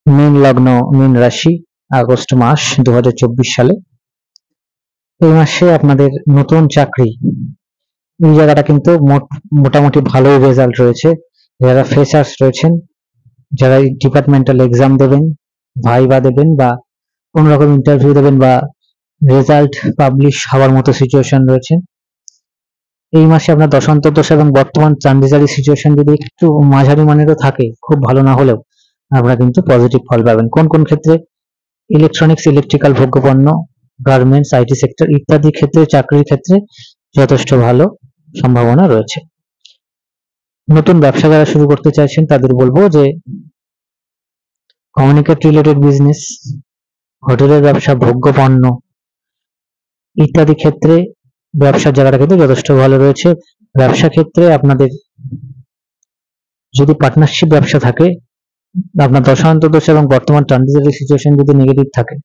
B: মীন লগ্ন, মীন রাশি, আগস্ট মাস 2024 সালে। এই মাসে আপনাদের নতুন চাকরি, এই জায়গাটা কিন্তু মোটামুটি ভালোই রেজাল্ট রয়েছে। যারা ফ্রেশার্স রয়েছেন, যারা ডিপার্টমেন্টাল এক্সাম দেবেন, ভাইবা দেবেন বা কোন রকম ইন্টারভিউ দেবেন বা রেজাল্ট পাবলিশ হওয়ার মতো সিচুয়েশন রয়েছে, এই মাসে আপনার দশান্ত দশা এবং বর্তমান ট্রানজিটারি সিচুয়েশন যদি একটু মাঝারি মানেরও থাকে, খুব ভালো না হলেও আপনারা কিন্তু পজিটিভ ফল পাবেন। কোন কোন ক্ষেত্রে? ইলেকট্রনিক্স, ইলেকট্রিক্যাল ভোগ্যপণ্য, গার্মেন্টস, আইটি সেক্টর ইত্যাদি ক্ষেত্রে, চাকরির ক্ষেত্রে যথেষ্ট ভালো সম্ভাবনা রয়েছে। নতুন ব্যবসা যারা শুরু করতে চাইছেন তাদের বলবো যে কমিউনিকেট রিলেটেড বিজনেস, হোটেলের ব্যবসা, ভোগ্যপণ্য ইত্যাদি ক্ষেত্রে ব্যবসার জায়গাটা কিন্তু যথেষ্ট ভালো রয়েছে। ব্যবসা ক্ষেত্রে আপনাদের যদি পার্টনারশিপ ব্যবসা থাকে, আপনার দশান্ত দোষ এবং বর্তমান ট্রানজিটারি সিচুয়েশন যদি নেগেটিভ থাকে,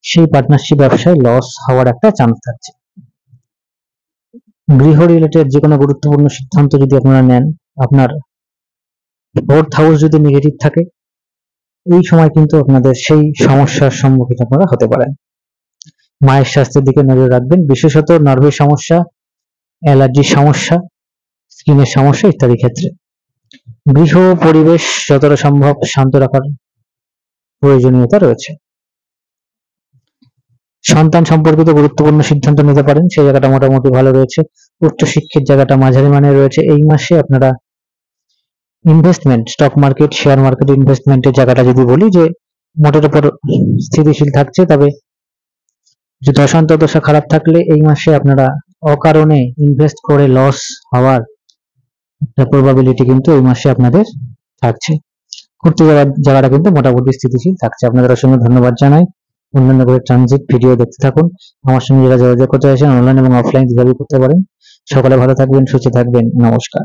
B: সেই পার্টনারশিপ ব্যবসায় লস হওয়ার একটা চান্স থাকছে। গৃহ রিলেটেড যে কোনো গুরুত্বপূর্ণ সিদ্ধান্ত যদি আপনারা নেন, আপনার 4th হাউস যদি নেগেটিভ থাকে, এই সময় কিন্তু আপনাদের সেই সমস্যার সম্মুখীন আপনারা হতে পারেন। মায়ের স্বাস্থ্যের দিকে নজর রাখবেন, বিশেষত নার্ভের সমস্যা, অ্যালার্জির সমস্যা, স্কিনের সমস্যা ইত্যাদি ক্ষেত্রে। গৃহ পরিবেশ যতটা সম্ভব শান্ত রাখার প্রয়োজনীয়তা রয়েছে। সন্তান সম্পর্কিত গুরুত্বপূর্ণ সিদ্ধান্ত নিতে পারেন, সেই জায়গাটা মোটামুটি ভালো রয়েছে। উচ্চ শিক্ষার জায়গাটা মাঝারি মানের রয়েছে। এই মাসে আপনারা investment, stock market, share market ইনভেস্টমেন্টের জায়গাটা যদি বলি যে মোটের উপর স্থিতিশীল থাকছে, তবে যে দশান্ত দশা খারাপ থাকলে এই মাসে আপনারা অকারণে ইনভেস্ট করে লস হওয়ার একটা প্রবাবিলিটি কিন্তু এই মাসে আপনাদের থাকছে। ঘুরতে যাওয়ার জায়গাটা কিন্তু মোটামুটি স্থিতিশীল থাকছে। আপনাদের অসংখ্য ধন্যবাদ জানাই। অন্যান্য করে ট্রানজিট ভিডিও দেখতে থাকুন। আমার সঙ্গে যারা যোগাযোগ করতে চাইছেন অনলাইন এবং অফলাইন দুভাবেই করতে পারেন। সকলে ভালো থাকবেন, সুস্থ থাকবেন। নমস্কার।